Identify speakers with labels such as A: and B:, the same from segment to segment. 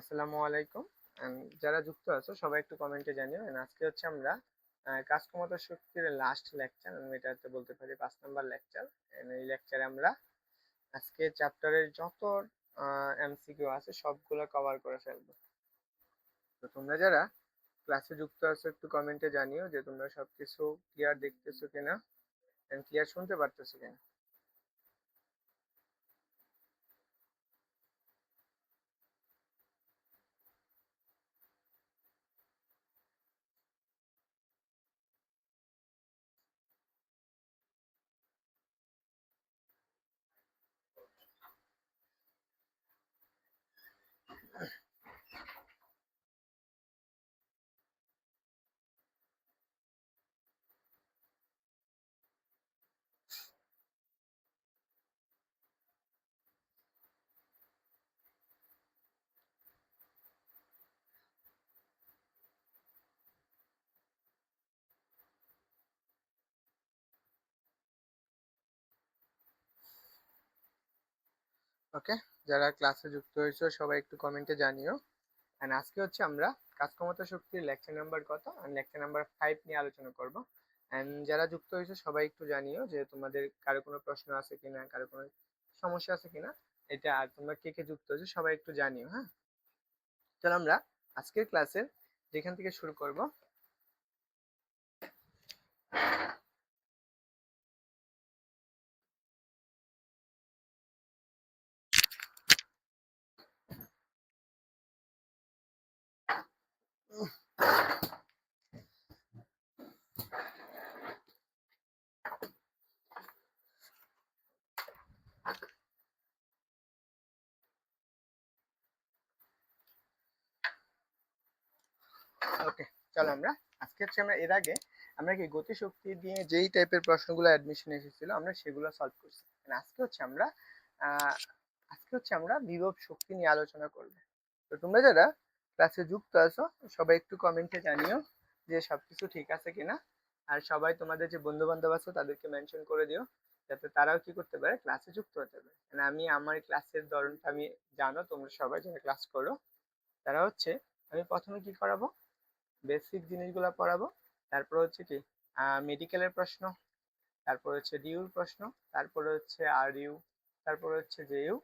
A: আসসালামু আলাইকুম। যারা যুক্ত আছো সবাই একটু কমেন্টে জানিও। আজকে হচ্ছে আমরা কাজ ক্ষমতা শক্তির লাস্ট লেকচার, আমি এটাতে বলতে পারি 5 নাম্বার লেকচার। এই লেকচারে আমরা আজকে চ্যাপ্টারের যত এমসিকিউ আছে সবগুলো কভার করে ফেলবো। তো তোমরা যারা ক্লাসে যুক্ত আছো একটু কমেন্টে জানিও যে তোমরা সবকিছু ক্লিয়ার দেখতেছো কিনা, ক্লিয়ার শুনতে পারতেছো কিনা। ওকে, যারা ক্লাসে যুক্ত হয়েছো সবাই একটু কমেন্টে জানিও। আজকে হচ্ছে আমরা কাজ ক্ষমতা শক্তির লেকচার নাম্বার কত আর লেকচার নাম্বার 5 নিয়ে আলোচনা করব। যারা যুক্ত হয়েছে সবাই একটু জানিও যে তোমাদের কারো কোনো প্রশ্ন আছে কিনা, কারো কোনো সমস্যা আছে কিনা। এটা আর তোমরা কে কে যুক্ত হয়েছে সবাই একটু জানিও। হ্যাঁ, চলো আমরা আজকের ক্লাসের যেখান থেকে শুরু করব। ওকে, চলো আমরা আজকে হচ্ছে আমরা এর আগে আমরা কি গতিশক্তি দিয়ে যেই টাইপের প্রশ্নগুলো অ্যাডমিশন এসেছিল আমরা সেগুলো সলভ করছি। আজকে হচ্ছে আমরা আহ আজকে হচ্ছে আমরা বিভব শক্তি নিয়ে আলোচনা করব। তো তোমরা যারা ক্লাসে যুক্ত আছো সবাই একটু কমেন্টে জানিও যে সবকিছু ঠিক আছে কিনা। আর সবাই তোমাদের যে বন্ধু বান্ধব আছে তাদেরকে মেনশন করে দিও যাতে তারাও কি করতে পারে, ক্লাসে যুক্ত হতে পারে। আমি আমার ক্লাসের ধরনটা আমি জানো, তোমরা সবাই যারা ক্লাস করো তারা হচ্ছে আমি প্রথমে কি করাবো, বেসিক জিনিসগুলো পড়াবো। তারপর হচ্ছে কি মেডিকেলের প্রশ্ন, তারপর হচ্ছে ডিউর প্রশ্ন, তারপরে হচ্ছে আর ইউ, তারপরে হচ্ছে জে ইউ,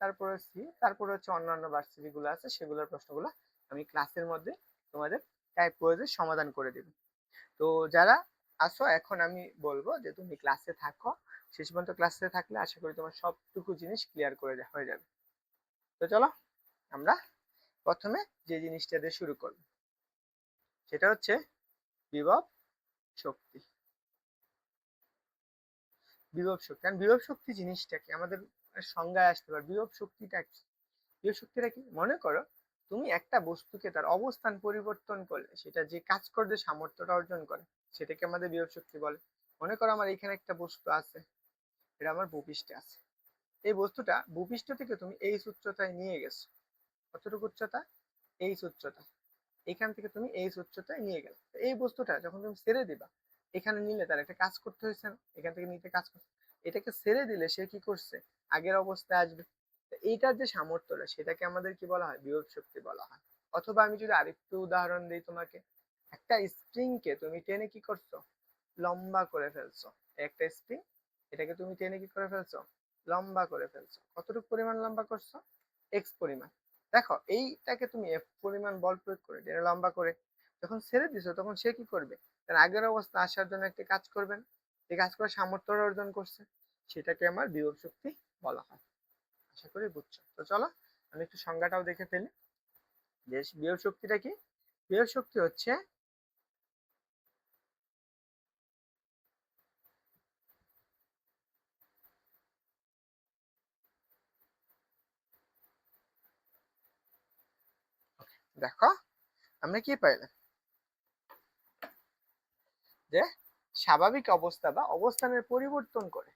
A: তারপরে সি, তারপরে হচ্ছে অন্যান্য ভার্সিটি গুলো আছে সেগুলোর প্রশ্নগুলো আমি ক্লাসের মধ্যে তোমাদের টাইপ করে সমাধান করে দেব। তো যারা আসো এখন আমি বলবো যে তুমি ক্লাসে থাকো, শেষ পর্যন্ত ক্লাসে থাকলে আশা করি তোমার সবটুকু জিনিস ক্লিয়ার করে হয়ে যাবে। তো চলো আমরা প্রথমে যে জিনিসটা দিয়ে শুরু করব সেটা হচ্ছে বিভব শক্তি। বিভব শক্তি, কারণ বিভব শক্তি জিনিসটা কি আমাদের সংজ্ঞায় আসতে পারে। বিভব শক্তিটা কি? বিভব শক্তিটা কি, মনে করো তুমি একটা বস্তুকে তার অবস্থান পরিবর্তন করলে সেটা যে কাজ করতে সামর্থ্যটা অর্জন করে সেটাকে আমাদের বিভব শক্তি বলে। মনে করো আমার এখানে একটা বস্তু আছে, এটা আমার ভূপৃষ্ঠে আছে। এই বস্তুটা ভূপৃষ্ঠ থেকে তুমি এই উচ্চতায় নিয়ে গেছো। কতটুকু উচ্চতা? এই উচ্চতা। এখান থেকে তুমি এই উচ্চতায় নিয়ে গেলে এই বস্তুটা যখন তুমি ছেড়ে দিবা, এখানে নিলে তার একটা কাজ করতে হয়েছে না, এখান থেকে নিতে কাজ করতে, এটাকে ছেড়ে দিলে সে কি করছে, আগের অবস্থায় আসবে। এইটার যে সামর্থ্যটা সেটাকে আমাদের কি বলা হয়, বিভব শক্তি বলা হয়। অথবা আমি যদি আরেকটু উদাহরণ দিই তোমাকে, একটা স্প্রিং কে তুমি টেনে কি করছো, লম্বা করে ফেলছো। একটা স্প্রিং, এটাকে তুমি টেনে কি করে ফেলছো, লম্বা করে ফেলছো। কতটুকু পরিমাণ লম্বা করছো, এক্স পরিমাণ। দেখো এইটাকে তুমি এফ পরিমাণ বল প্রয়োগ করে টেনে লম্বা করে যখন ছেড়ে দিছো তখন সে কি করবে, তার আগের অবস্থা আসার জন্য একটা কাজ করবেন, এই কাজ করার সামর্থ্য অর্জন করছে, সেটাকে আমার বিভব শক্তি বলা হয়। আশা করি বুঝছো। তো চলো আমি একটু সংজ্ঞাটাও দেখে ফেলি যে বিভব শক্তিটা কি। বিভব শক্তি হচ্ছে, দেখো আমরা কি পাইলাম যে স্বাভাবিক অবস্থা বা অবস্থানের পরিবর্তন করে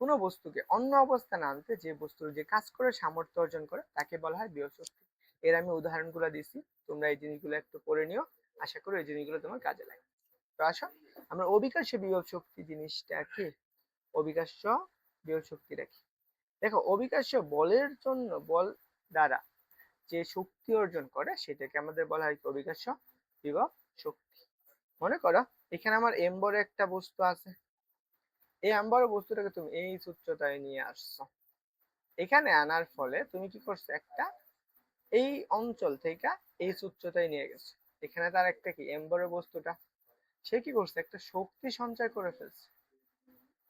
A: কোনো বস্তুকে অন্য অবস্থানে আনতে যে বস্তুর যে কাজ করে সামর্থ্য অর্জন করে তাকে বলা হয় বিভব শক্তি। এর আমি উদাহরণগুলো দিচ্ছি, তোমরা এই জিনিসগুলো একটু পড়ে নিও, আশা করি এই জিনিসগুলো তোমার কাজে লাগে। তো আসো আমরা অবিকার্য বিভব শক্তি জিনিসটা কি, অবিকার্য বিভব শক্তিটা কি। দেখো অবিকার্য বলের জন্য বল দ্বারা যে শক্তি অর্জন করে সেটাকে আমাদের বলা হয় অভিকর্ষ বিভব শক্তি। মনে করো এখানে আমার এম বড় একটা বস্তু আছে, এই এম বড় বস্তুটাকে তুমি এই উচ্চতায় নিয়ে আসছো, এখানে আনার ফলে তুমি কি করছো, একটা এই অঞ্চল থেকে এই উচ্চতায় নিয়ে গেছে, এখানে তার একটা কি এম বড় বস্তুটা সে কি করছে, একটা শক্তি সঞ্চয় করে ফেলছে,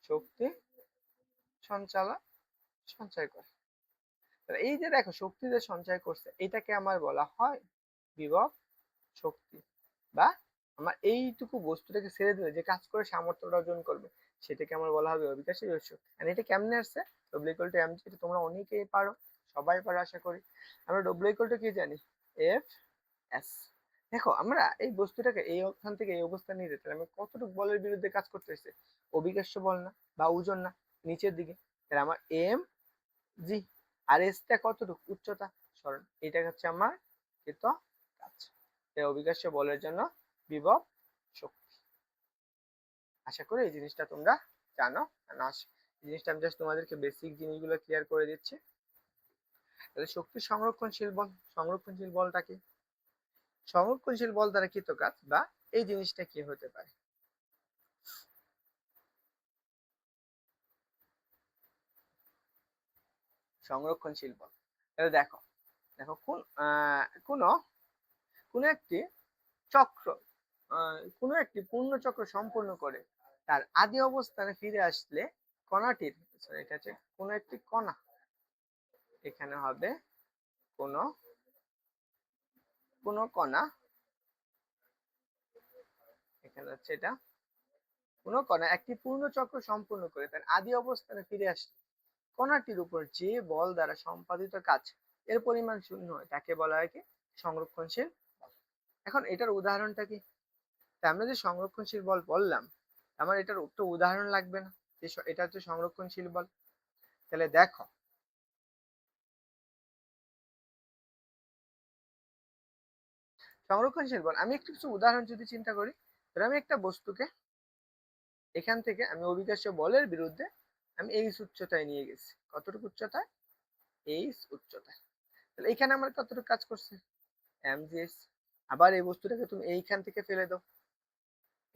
A: শক্তি সঞ্চয় করে। এই যে দেখো শক্তি যে সঞ্চয় করছে এটাকে আমার বলা হয় বিভব শক্তি, বা আমার এইটুকু বস্তুটাকে ছেড়ে দিলে যে কাজ করে সামর্থ্যটা অর্জন করবে সেটাকে আমার বলা হবে অভিকর্ষ বিভব শক্তি। আর এটা কেমনে আসছে, ডব্লিউ ইকুয়াল টু এমজি, এটা তোমরা অনেকেই পারো, সবাই পারো আশা করি। আমরা ডব্লিউ ইকুয়াল টু কি জানি, এফ এস। দেখো আমরা এই বস্তুটাকে এই অবস্থান থেকে এই অবস্থান নিয়ে যেতে আমি কতটুকু বলের বিরুদ্ধে কাজ করতেছে, অভিকর্ষ বল না বা ওজন না, নিচের দিকে, তাহলে আমার এম জি আর এসটা কতটুকু উচ্চতা সরণ, এটা হচ্ছে আমার কৃত কাজ। এই অভিকর্ষ বলের জন্য বিভব শক্তি। আশা করি এই জিনিসটা তোমরা জানো, এই জিনিসটা আমি জাস্ট তোমাদেরকে বেসিক জিনিসগুলো ক্লিয়ার করে দিচ্ছি। তাহলে শক্তি সংরক্ষণশীল বল, সংরক্ষণশীল বলটা কি, সংরক্ষণশীল বল দ্বারা কৃত কাজ বা এই জিনিসটা কি হতে পারে, সংরক্ষণশীল বল। তাহলে দেখো দেখো কোন একটি চক্র, কোন একটি পূর্ণ চক্র সম্পূর্ণ করে তার আদি অবস্থানে ফিরে আসলে কণাটির, এটা হচ্ছে কোন একটি কণা, এখানে হবে কোন কোন কণা, এখানে হচ্ছে এটা কোন কণা একটি পূর্ণ চক্র সম্পূর্ণ করে তার আদি অবস্থানে ফিরে আসলে কণাটির উপর যে বল দ্বারা সম্পাদিত কাজ এর পরিমাণ শূন্য হয় তাকে বলা হয় কি সংরক্ষণশীল বল। এখন এটার উদাহরণটা কি, আমরা যে সংরক্ষণশীল বল বললাম আমার এটার একটা উদাহরণ লাগবে না, যে এটা হচ্ছে সংরক্ষণশীল বল। তাহলে দেখো সংরক্ষণশীল বল আমি একটু কিছু উদাহরণ যদি চিন্তা করি, তাহলে আমি একটা বস্তুকে এখান থেকে আমি অভিকর্ষ বলের বিরুদ্ধে আমি এই উচ্চতায় নিয়ে গেছি, কতটুকু উচ্চতায়, এই উচ্চতায়, তাহলে এখানে আমার কতটুকু কাজ করছে এমজিএস। আবার এই বস্তুটাকে তুমি এইখান থেকে ফেলে দাও,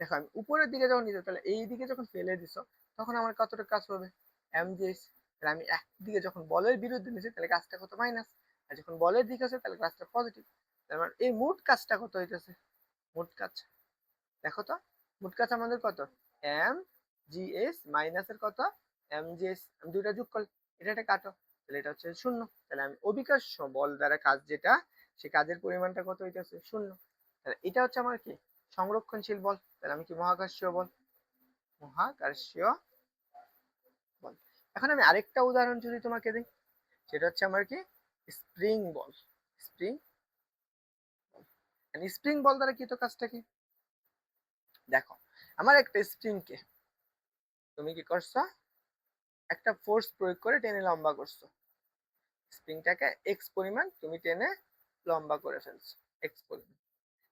A: দেখো আমি উপরের দিকে যখন নিতে তাহলে এই দিকে যখন ফেলে দিছো তখন আমার কতটুকু কাজ হবে এমজিএস। তাহলে আমি একদিকে যখন বলের বিরুদ্ধে নিছি তাহলে কাজটা কত মাইনাস, আর যখন বলের দিকে আছে তাহলে কাজটা পজিটিভ। তার এই মোট কাজটা কত হইতেছে, মোট কাজ দেখো তো, মোট কাজ আমাদের কত এম জি এস মাইনাসের কত এম জি এস, আমি দুইটা যোগ করলে এটা একটা কাটো, তাহলে এটা হচ্ছে শূন্য। তাহলে আমি অভিকর্ষ বল দ্বারা কাজ যেটা সে কাজের পরিমাণটা কত হইতেছে শূন্য। তাহলে এটা হচ্ছে আমার কি সংরক্ষণশীল বল। তাহলে আমি কি মহাকর্ষীয় বল, মহাকর্ষীয় বল। এখন আমি আরেকটা উদাহরণ যদি তোমাকে দিই, সেটা হচ্ছে আমার কি স্প্রিং বল, স্প্রিং বল। স্প্রিং বল দ্বারা কি তো কাজটা কি, দেখো আমার একটা স্প্রিং কে তুমি কি করছো, একটা ফোর্স প্রয়োগ করে টেনে লম্বা করছো, স্প্রিংটাকে এক্স পরিমাণ তুমি টেনে লম্বা করে ফেলছো, এক্স পরিমাণ।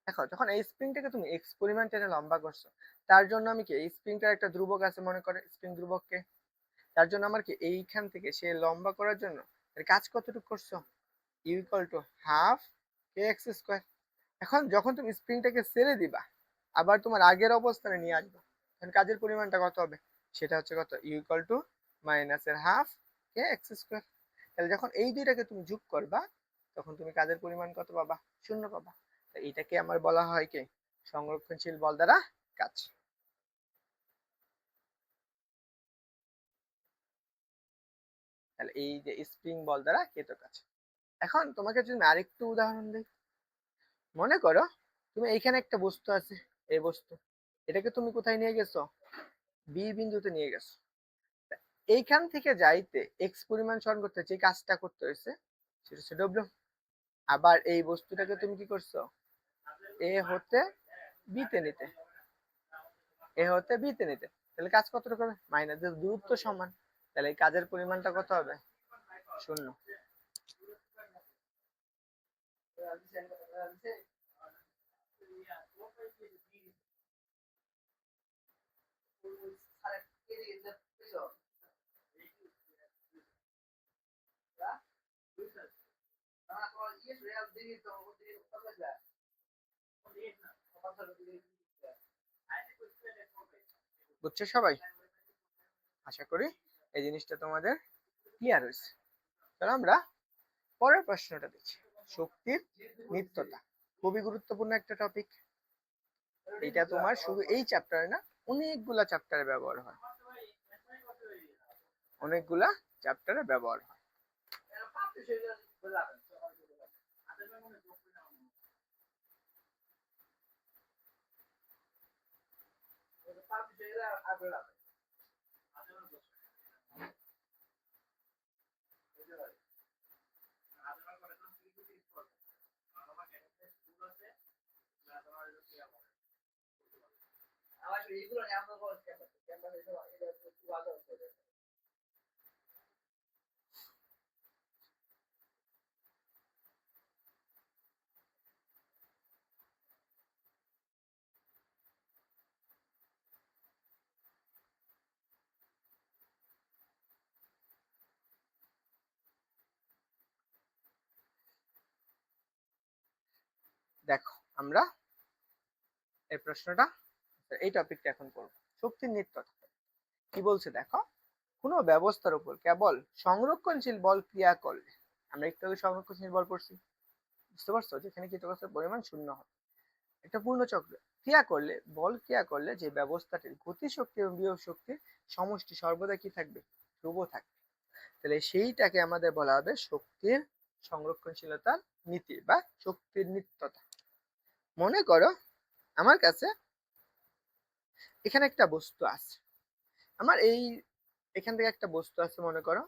A: দেখো যখন এই স্প্রিংটাকে তুমি এক্স পরিমাণ টেনে লম্বা করছো তার জন্য আমি কি এই স্প্রিংটার একটা ধ্রুবক আছে মনে করে স্প্রিং ধ্রুবককে, তার জন্য আমার কি এইখান থেকে সে লম্বা করার জন্য এর কাজ কতটুকু করছো, U equal to half K X square. এখন যখন তুমি স্প্রিংটাকে ছেড়ে দিবা আবার তোমার আগের অবস্থানে নিয়ে আসবা তখন কাজের পরিমাণটা কত হবে, সেটা হচ্ছে কত ইউ ইকুয়াল টু মাইনাস এর হাফ কে এক্স স্কোয়ার। তাহলে যখন এই দুইটাকে তুমি যোগ করবা তখন তুমি কাজের পরিমাণ কত পাবা, শূন্য পাবা। এইটাকে আমার বলা হয় কি সংরক্ষণশীল বল দ্বারা কাজ। তাহলে এই যে স্প্রিং বল দ্বারা কৃত কাজ। এখন তোমাকে যদি আরেকটু উদাহরণ দিই, মনে করো তুমি এইখানে একটা বস্তু আছে, এই বস্তু এটাকে তুমি কোথায় নিয়ে গেছো, বি বিন্দুতে নিয়ে গেছো, এইখান থেকে যাইতে এক্স পরিমাণ সরণ করতে যে কাজটা করতে হয়েছে সেটা হচ্ছে ডব্লিউ। আবার এই বস্তুটাকে তুমি কি করছো, এ হতে বিতে নিতে, এ হতে বিতে নিতে, তাহলে কাজ কতটুকু হবে মাইনাস, দূরত্ব সমান, তাহলে এই কাজের পরিমাণটা কত হবে শূন্য। বুঝছো সবাই? আশা করি এই জিনিসটা তোমাদের ক্লিয়ার হয়েছে। তাহলে আমরা পরের প্রশ্নটা দেখছি। শক্তির নিত্যতা খুবই গুরুত্বপূর্ণ একটা টপিক। এটা তোমার শুধু এই চ্যাপ্টারে না, অনেকগুলা চ্যাপ্টারে ব্যবহার হয়, অনেকগুলা চ্যাপ্টারে ব্যবহার হয়। দেখো আমরা এই প্রশ্নটা, এই টপিকটা এখন পড়বো। শক্তির নিত্যতা কি বলছে দেখো। কোনো ব্যবস্থার উপর কেবল সংরক্ষণশীল বল ক্রিয়া করলে, আমরা একটু আগে সংরক্ষণশীল বল পড়ছি, বুঝতে পারছো? যেখানে কৃতকর্ষের পরিমাণ শূন্য হয়, একটা পূর্ণচক্র ক্রিয়া করলে, বল ক্রিয়া করলে যে ব্যবস্থাটির গতি শক্তি এবং বিভব শক্তির সমষ্টি সর্বদা কি থাকবে? ধ্রুব থাকবে। তাহলে সেইটাকে আমাদের বলা হবে শক্তির সংরক্ষণশীলতার নীতি বা শক্তির নিত্যতা। মনে করো আমার কাছে এখানে একটা বস্তু আছে, আমার এখান থেকে একটা বস্তু আছে, মনে করো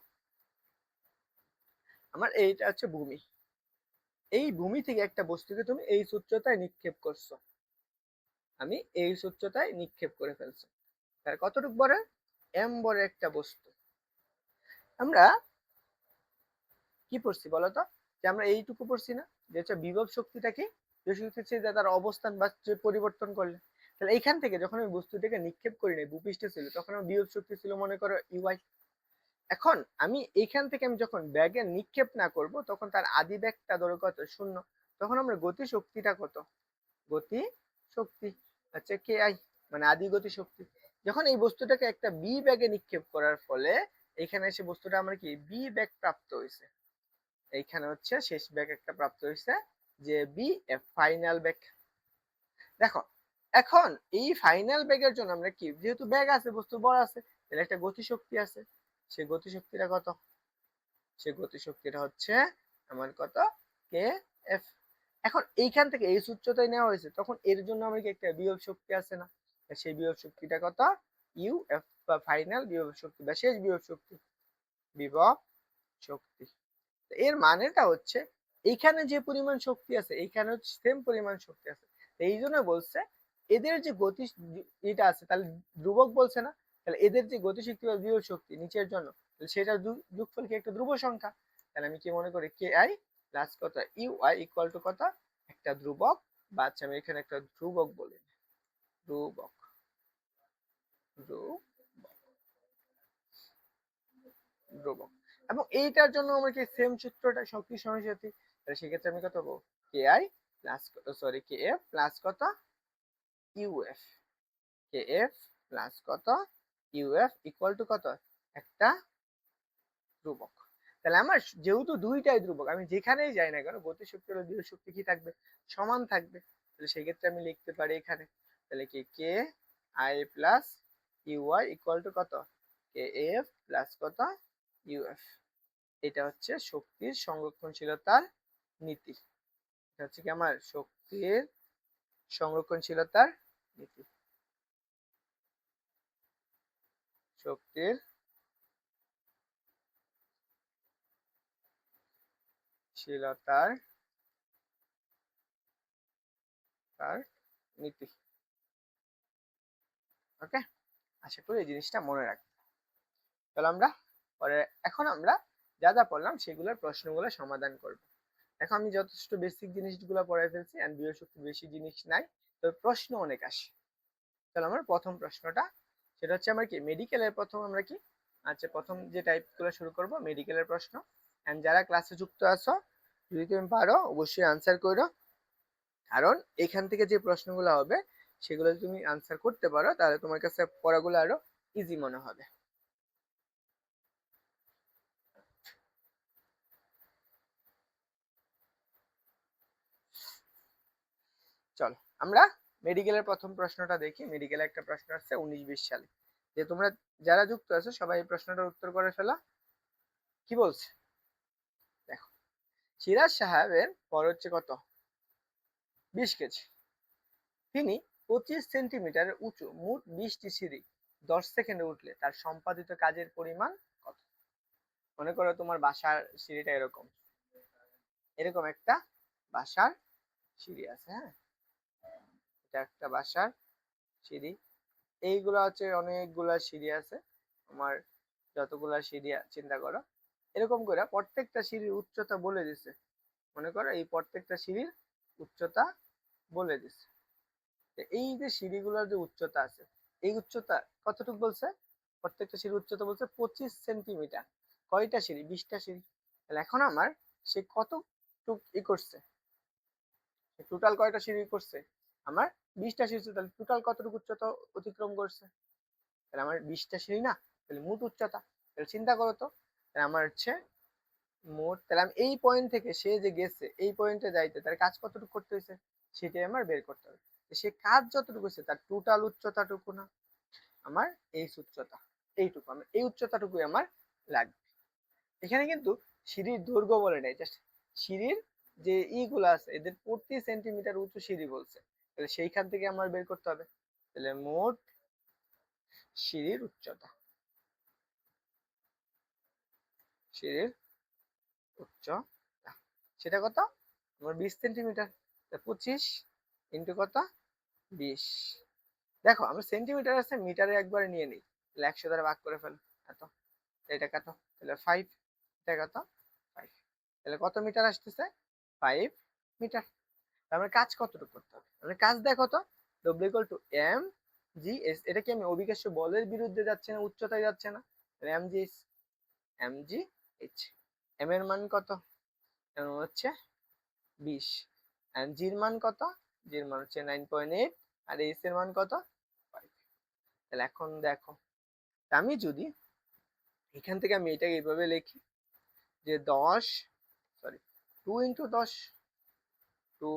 A: আমার এইটা হচ্ছে ভূমি। এই ভূমি থেকে একটা বস্তুকে তুমি এই উচ্চতায় নিক্ষেপ করছো, আমি এই উচ্চতায় নিক্ষেপ করে ফেলছি। তার কতটুকু বড়? এম বড় একটা বস্তু। আমরা কি পড়ছি বলতো? যে আমরা এইটুকু পড়ছি না, যে হচ্ছে বিভব শক্তিটা কি? বিভব শক্তি হচ্ছে যে তার অবস্থান বা পরিবর্তন করলে। তাহলে এইখান থেকে যখন আমি বস্তুটাকে নিক্ষেপ করি নাই, ভূপৃষ্ঠে ছিল, তখন আমার বিভব শক্তি ছিল মনে করো ইউআই। এখন আমি এইখান থেকে আমি যখন ব্যাগে নিক্ষেপ না করব, তখন তার আদি ব্যাগটা ধরো কত? শূন্য। তখন আমরা গতি শক্তিটা কত? গতি শক্তি আচ্ছা কে আই, মানে আদি গতি শক্তি। যখন এই বস্তুটাকে একটা বি ব্যাগে নিক্ষেপ করার ফলে এখানে এসে বস্তুটা আমার কি বি ব্যাগ প্রাপ্ত হয়েছে, এইখানে হচ্ছে শেষ ব্যাগ একটা প্রাপ্ত হয়েছে, যে বি এফ ফাইনাল ব্যাগ। দেখো এখন এই ফাইনাল ব্যাগের জন্য আমরা কি, যেহেতু ব্যাগ আছে, বস্তু বড় আছে, তাহলে একটা গতি শক্তি আছে। সেই গতি শক্তিটা কত? সেই গতি শক্তিটা হচ্ছে আমার কত? K F. এখন এইখান থেকে এই উচ্চতায় নেওয়া হয়েছে, তখন এর জন্য আমার কি একটা বিভব শক্তি আছে না? সেই বিভব শক্তিটা কত? ইউ এফ বা ফাইনাল বিভব শক্তি বা শেষ বিভব শক্তি, বিভব শক্তি। এর মানেটা হচ্ছে এইখানে যে পরিমাণ শক্তি আছে, এইখানে সেম পরিমাণ শক্তি আছে। এই জন্য বলছে এদের যে গতি এটা আছে, তাহলে ধ্রুবক বলছে না? তাহলে এদের যে গতিশক্তি বা বিভব শক্তি নিচের জন্য, সেটা যোগফল কি একটা ধ্রুব সংখ্যা। তাহলে আমি কি মনে করি কে আই প্লাস কত ইউ আই ইকুয়াল টু কত? একটা ধ্রুবক, বা আচ্ছা আমি এখানে একটা ধ্রুবক বলি, ধ্রুবক, ধ্রুবক, ধ্রুবক। এবং এইটার জন্য আমরা কি সেম সূত্রটা শক্তি সমানুপাতিক, তাহলে সেক্ষেত্রে আমি কত পাবো? K I plus sorry K F plus কত? ইউএফ। কে এফ প্লাস কত? ইউএফ ইকুয়াল টু কত? একটা ধ্রুবক। তাহলে আমার যেহেতু দুইটাই ধ্রুবক, আমি যেখানেই যাই না কেন গতি শক্তি আর বিভব শক্তি কি থাকবে? সমান থাকবে। তাহলে সেই ক্ষেত্রে আমি লিখতে পারি এখানে, তাহলে কি K I plus UI equal to কত? কে এফ প্লাস কত? ইউএফ। এটা হচ্ছে শক্তির সংরক্ষণশীলতার নীতি। এটা হচ্ছে কি আমার শক্তির সংরক্ষণশীলতার নীতি, শক্তির শীলতার তার নীতি। ওকে, আশা করি এই জিনিসটা মনে রাখবে। তাহলে আমরা পরে, এখন আমরা যা যা পড়লাম সেগুলোর প্রশ্নগুলো সমাধান করব। এখন আমি যথেষ্ট বেসিক জিনিসগুলো পড়াই ফেলছি, এন্ড বিভব শক্তি বেশি জিনিস নাই, তবে প্রশ্ন অনেক আসে। তাহলে আমার প্রথম প্রশ্নটা, সেটা হচ্ছে আমার কি মেডিকেলের প্রথম আমরা কি, আচ্ছা প্রথম যে টাইপগুলো শুরু করব মেডিকেলের প্রশ্ন। এন্ড যারা ক্লাসে যুক্ত আছো যদি তুমি পারো অবশ্যই আনসার করো, কারণ এখান থেকে যে প্রশ্নগুলো হবে সেগুলো যদি তুমি আনসার করতে পারো তাহলে তোমার কাছে পড়াগুলো আরো ইজি মনে হবে। চলো আমরা মেডিকেলের প্রথম প্রশ্নটা দেখি। মেডিকেলে একটা প্রশ্ন আসছে 19-20 সালে, যে তোমরা যারা যুক্ত আছো সবাই এই প্রশ্নটার উত্তর করে ফেলো। কি বলছে দেখো, সিরাজ সাহেবের পর হচ্ছে কত, 20 কেজি। তিনি 25 সেন্টিমিটারের উঁচু মোট 20টি সিঁড়ি 10 সেকেন্ডে উঠলে তার সম্পাদিত কাজের পরিমাণ কত? মনে করো তোমার বাসার সিঁড়িটা এরকম, এরকম একটা বাসার সিঁড়ি আছে, হ্যাঁ, এটা একটা বাসার সিঁড়ি। এইগুলা হচ্ছে অনেকগুলা সিঁড়ি আছে, আমার যতগুলা সিঁড়ি চিন্তা করো, এরকম করে প্রত্যেকটা সিঁড়ির উচ্চতা বলে দিছে। মনে করো এই প্রত্যেকটা সিঁড়ির উচ্চতা বলে দিছে। এই যে সিঁড়িগুলোর যে উচ্চতা আছে, এই উচ্চতা কতটুকু বলছে? প্রত্যেকটা সিঁড়ির উচ্চতা বলছে 25 সেন্টিমিটার। কয়টা সিঁড়ি? 20টা সিঁড়ি। তাহলে এখন আমার সে কতটুক করছে, টোটাল কয়টা সিঁড়ি করছে? আমার 20টা সিঁড়ি, তাহলে টোটাল কতটুকু উচ্চতা অতিক্রম করছে? তাহলে আমার 20টা সিঁড়ি না, তাহলে মোট উচ্চতা। তাহলে চিন্তা করো তো, তাহলে আমার হচ্ছে মোট, তাহলে আমি এই পয়েন্ট থেকে সে যে গেছে এই পয়েন্টে যাইতে তার কাজ কতটুকু করতে হয়েছে সেটাই আমার বের করতে হবে। সে কাজ যতটুকু হয়েছে তার টোটাল উচ্চতাটুকু না, আমার এই উচ্চতা, এইটুকু আমার এই উচ্চতাটুকুই আমার লাগবে। এখানে কিন্তু সিঁড়ির দৈর্ঘ্য বলে নাই, জাস্ট সিঁড়ির যে ইগুলো আছে এদের প্রতি সেন্টিমিটার উঁচু সিঁড়ি বলছে, তাহলে সেইখান থেকে আমার বের করতে হবে। তাহলে মোট সিঁড়ির উচ্চতা, সিঁড়ির উচ্চতা সেটা কত? আমার 20 সেন্টিমিটার। 25 ইন্টু কত, 20। দেখো আমরা সেন্টিমিটার আছে মিটারে একবারে নিয়ে নিই, তাহলে 100 দ্বারা ভাগ করে ফেল, এত, এটা কত, তাহলে 5, এটা কত, 5, তাহলে কত মিটার আসতেছে? 5 মিটার। আমরা কাজ কতটুকু করতে হবে? আমরা কাজ দেখো তো, W equal to M G S. এটা কি আমি অভিকর্ষ বলের বিরুদ্ধে যাচ্ছে না উচ্চতায় যাচ্ছে না? M G S, M G H. M এর মান কত? এম হচ্ছে 20, এন্ড জির মান কত? জির মান হচ্ছে 9.8, আর এস এর মান কত? 5। তাহলে এখন দেখো, আমি যদি এখান থেকে আমি এটাকে এইভাবে লিখি যে 10, সরি 2 ইন্টু 10, 2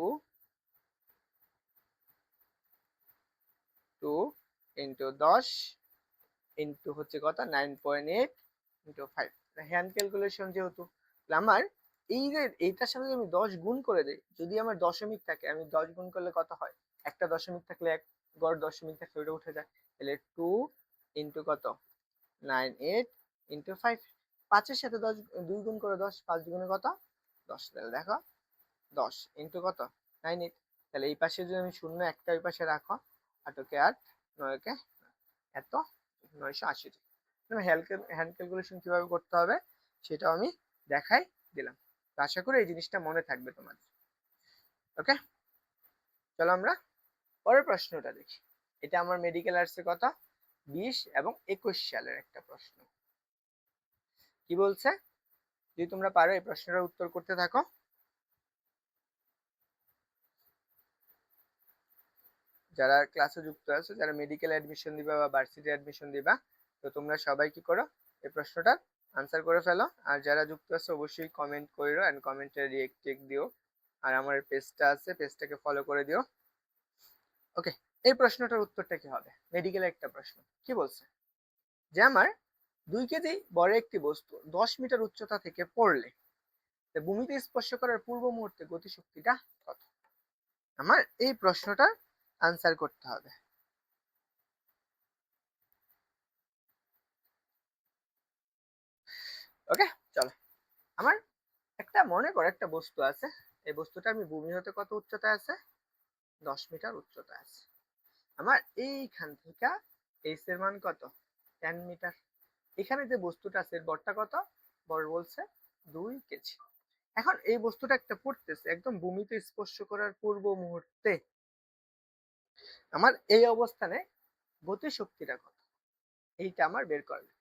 A: ইন্টু 10 ইন্টু হচ্ছে কত, 9.8 ইন্টু 5, হ্যান্ড ক্যালকুলেশন যেহেতু, আমার এই যে এইটার সাথে আমি 10 গুণ করে দেই, যদি আমার দশমিক থাকে আমি 10 গুণ করলে কত হয়? একটা দশমিক থাকলে এক, গড় দশমিক থাকলে ওটা উঠে যায়। তাহলে 2 ইন্টু কত, 9.8 ইন্টু 5, 5-এর সাথে 10 2 গুণ করে 10, 5 দুগুণে কত, 10। তাহলে দেখো 10 ইন্টু কত, 9.8। তাহলে এই পাশে যদি আমি শূন্য একটা ওই পাশে রাখো, 8-কে 8, 9-কে এত, 980। হ্যান্ড ক্যালকুলেশন কিভাবে করতে হবে সেটাও আমি দেখাই দিলাম। আশা করি এই জিনিসটা মনে থাকবে তোমাদের। ওকে, চলো আমরা পরের প্রশ্নটা দেখি। এটা আমার মেডিকেল আর্টসের কথা, 20 এবং 21 সালের একটা প্রশ্ন। কি বলছে, যদি তোমরা পারো এই প্রশ্নটার উত্তর করতে থাকো। যারা ক্লাসে যুক্ত আছো, যারা মেডিকেল অ্যাডমিশন দিবা বা ভার্সিটি অ্যাডমিশন দিবা, তো তোমরা সবাই কি করো, এই প্রশ্নটার আনসার করে ফেলো। আর যারা যুক্ত আছো অবশ্যই কমেন্ট করো, এন্ড কমেন্টে রিয়েক্ট দিও। আর আমার পেজটা আছে, পেজটাকে ফলো করে দিও। ওকে, এই প্রশ্নটার উত্তরটা কি হবে? মেডিকেলের একটা প্রশ্ন। কি বলছে, যে আমার 2 কেজি বড় একটি বস্তু 10 মিটার উচ্চতা থেকে পড়লে ভূমিতে স্পর্শ করার পূর্ব মুহূর্তে গতিশক্তিটা কত? আমার এই প্রশ্নটার আনসার করতে হবে। ওকে, চলো আমার একটা, মনে করো একটা বস্তু আছে, এই বস্তুটা আমি ভূমি হতে কত উচ্চতায় আছে? 10 মিটার উচ্চতায় আছে। আমার এইখান থেকে এইচ এর মান কত? 10 মিটার। এখানে যে বস্তুটা আছে এর ভরটা কত? ভর বলছে 2 কেজি। এখন এই বস্তুটা একটা পড়তেছে একদম ভূমিতে স্পর্শ করার পূর্ব মুহূর্তে, আমার এই অবস্থানে গতি শক্তিটা কত, এইটা আমার বের করবে।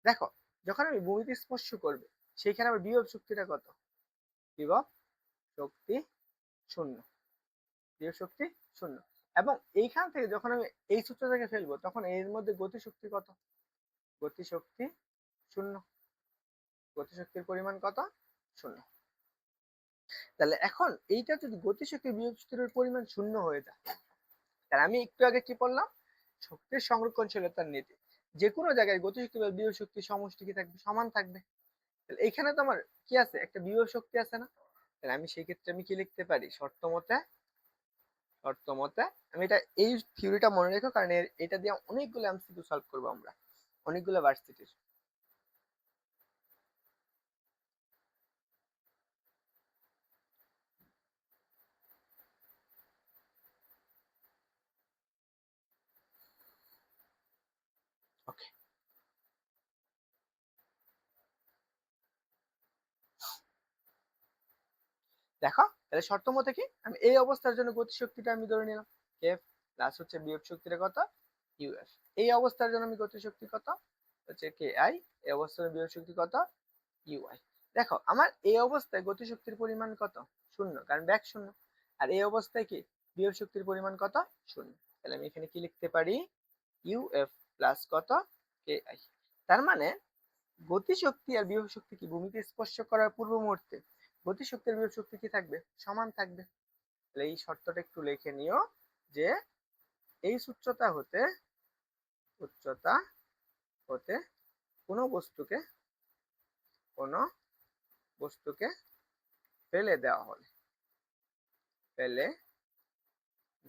A: দেখো, যখন আমি ভূমিতে স্পর্শ করবে সেইখানে আমার বিভব শক্তিটা কত? বিভব শক্তি শূন্য, বিভব শক্তি শূন্য। এবং এইখান থেকে যখন আমি এই সূত্রটাকে ফেলবো তখন এর মধ্যে গতিশক্তি কত? গতিশক্তি শূন্য। গতিশক্তির পরিমাণ কত? শূন্য। তাহলে এখন এইটা যদি গতিশক্তি বিভব শক্তির পরিমাণ শূন্য হয়ে যায়, তাহলে আমি একটু আগে কি বললাম? শক্তির সংরক্ষণশীলতার নীতি, যে কোনো জায়গায় গতিশক্তি বা বিভব শক্তির সমষ্টি কি থাকবে? সমান থাকবে। তাহলে এখানে তো আমার কি আছে? একটা বিভব শক্তি আছে না? তাহলে আমি সেই ক্ষেত্রে আমি কি লিখতে পারি? শর্ত মতে আমি এটা, এই থিওরিটা মনে রেখো, কারণ এটা দিয়ে অনেকগুলো এমসিকিউ সলভ করবো আমরা, অনেকগুলো ভার্সিটির। ওকে, দেখো তাহলে শর্ত মতে কি, আমি এই অবস্থার জন্য গতিশক্তিটা আমি ধরে নিলাম এফ, প্লাস হচ্ছে বিভব শক্তিটা কত? ইউএফ। এই অবস্থার জন্য আমি গতিশক্তি কত? হচ্ছে কে আই। এই অবস্থার বিভব শক্তি কত? ইউআই। দেখো আমার এই অবস্থায় গতিশক্তির পরিমাণ কত? শূন্য, কারণ ব্যাক শূন্য। আর এই অবস্থায় কি বিভব শক্তির পরিমাণ কত? শূন্য। তাহলে আমি এখানে কি লিখতে পারি? ইউএফ প্লাস কত? কে আই। তার মানে গতিশক্তি আর বিভব শক্তি কি ভূমিকে স্পর্শ করার পূর্ব মুহূর্তে গতিশক্তি আর বিভব শক্তি কি থাকবে? সমান থাকবে। তাহলে এই শর্তটা একটু লিখে নিও, যে এই উচ্চতা হতে কোনো বস্তুকে ফেলে দেওয়া হলে ফেলে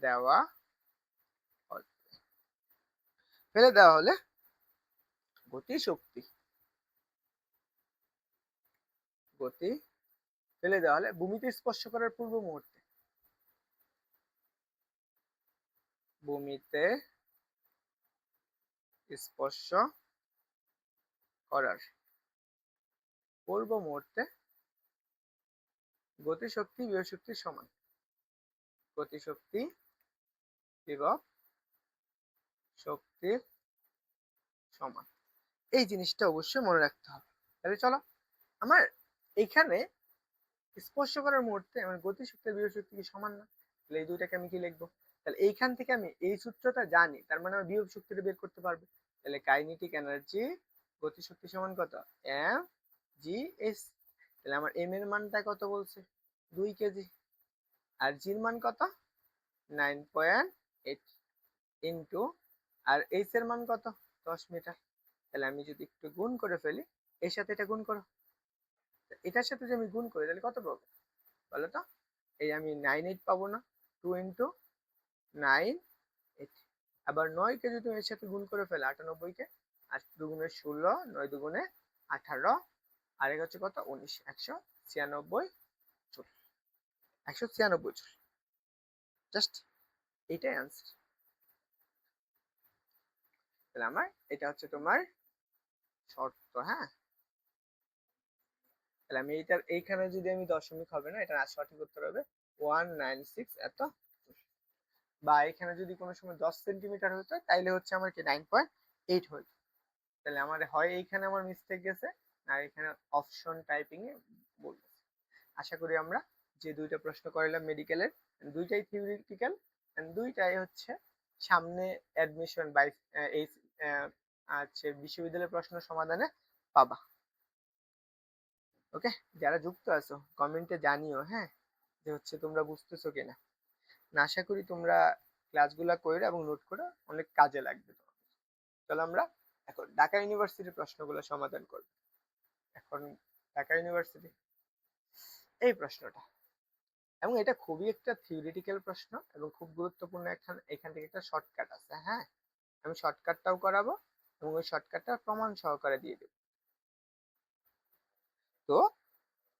A: দেওয়া ফেলে দেওয়া হলে গতি ফেলে দেওয়া হলে ভূমিতে স্পর্শ করার পূর্ব মুহূর্তে ভূমিতে স্পর্শ করার পূর্ব মুহূর্তে গতিশক্তি বিভব শক্তির সমান। গতিশক্তি বিভব শক্তির সমান, এই জিনিসটা অবশ্যই মনে রাখতে হবে। তাহলে চলো, আমার এখানে স্পর্শ করার মুহূর্তে আমার গতিশক্তি বিভব শক্তি কি সমান না? তাহলে এই দুইটাকে আমি কি লিখবো? তাহলে এইখান থেকে আমি এই সূত্রটা জানি, তার মানে আমি বিভব শক্তিটা বের করতে পারবো। তাহলে কাইনেটিক এনার্জি গতিশক্তি সমান কত? M G S. তাহলে আমার এম এর মানটা কত বলছে? 2 কেজি। আর জির মান কত? 9.8 ইন্টু, আর এইচ এর মান কত? 10 মিটার। তাহলে আমি যদি একটু গুণ করে ফেলি, এর সাথে এটা গুণ করো, এটার সাথে যদি আমি গুণ করি তাহলে কত পাবো বলো তো? এই আমি 9.8 পাবো না? 2 ইন্টু 9.8। আবার 9 কে যদি তুমি এর সাথে গুণ করে ফেলে 98 কে, 8 দুগুণে 16, 9 দুগুণে 18, আর এক হচ্ছে কত? 19, 196 জুল। 196 জুল। জাস্ট এইটাই অ্যান্সার। তাহলে আমার এটা হচ্ছে তোমার শর্ত, হ্যাঁ। তাহলে আমি এইখানে যদি আমি দশমিক হবে না, এটা সঠিক উত্তর হবে 196 এত। বা এখানে যদি কোনো সময় 10 সেন্টিমিটার হতো তাইলে হচ্ছে আমার কি 9.8 হতো। তাহলে আমার হয় এইখানে আমার মিস্টেক গেছে, আর এখানে অপশন টাইপিং এ ভুল গেছে। আশা করি আমরা যে দুইটা প্রশ্ন করলাম মেডিকেলের, দুইটাই থিওরিটিক্যাল, দুইটাই হচ্ছে সামনে অ্যাডমিশন বাই এই আছে বিশ্ববিদ্যালয়ের প্রশ্ন সমাধানে পাবা। ওকে, যারা যুক্ত আছো কমেন্টে জানিও, হ্যাঁ, যে হচ্ছে তোমরা বুঝতেছো কিনা। না, আশা করি তোমরা ক্লাসগুলা কইরো এবং নোট করো, অনেক কাজে লাগবে তোমাদের। চলো আমরা এখন ঢাকা ইউনিভার্সিটির প্রশ্নগুলো সমাধান করব। এখন ঢাকা ইউনিভার্সিটি এই প্রশ্নটা, এবং এটা খুবই একটা থিওরিটিক্যাল প্রশ্ন এবং খুব গুরুত্বপূর্ণ। এখান থেকে একটা শর্টকাট আছে, হ্যাঁ, আমি শর্টকাটটাও করাবো এবং ওই শর্টকাটটা প্রমাণ সহকারে দিয়ে দেব। তো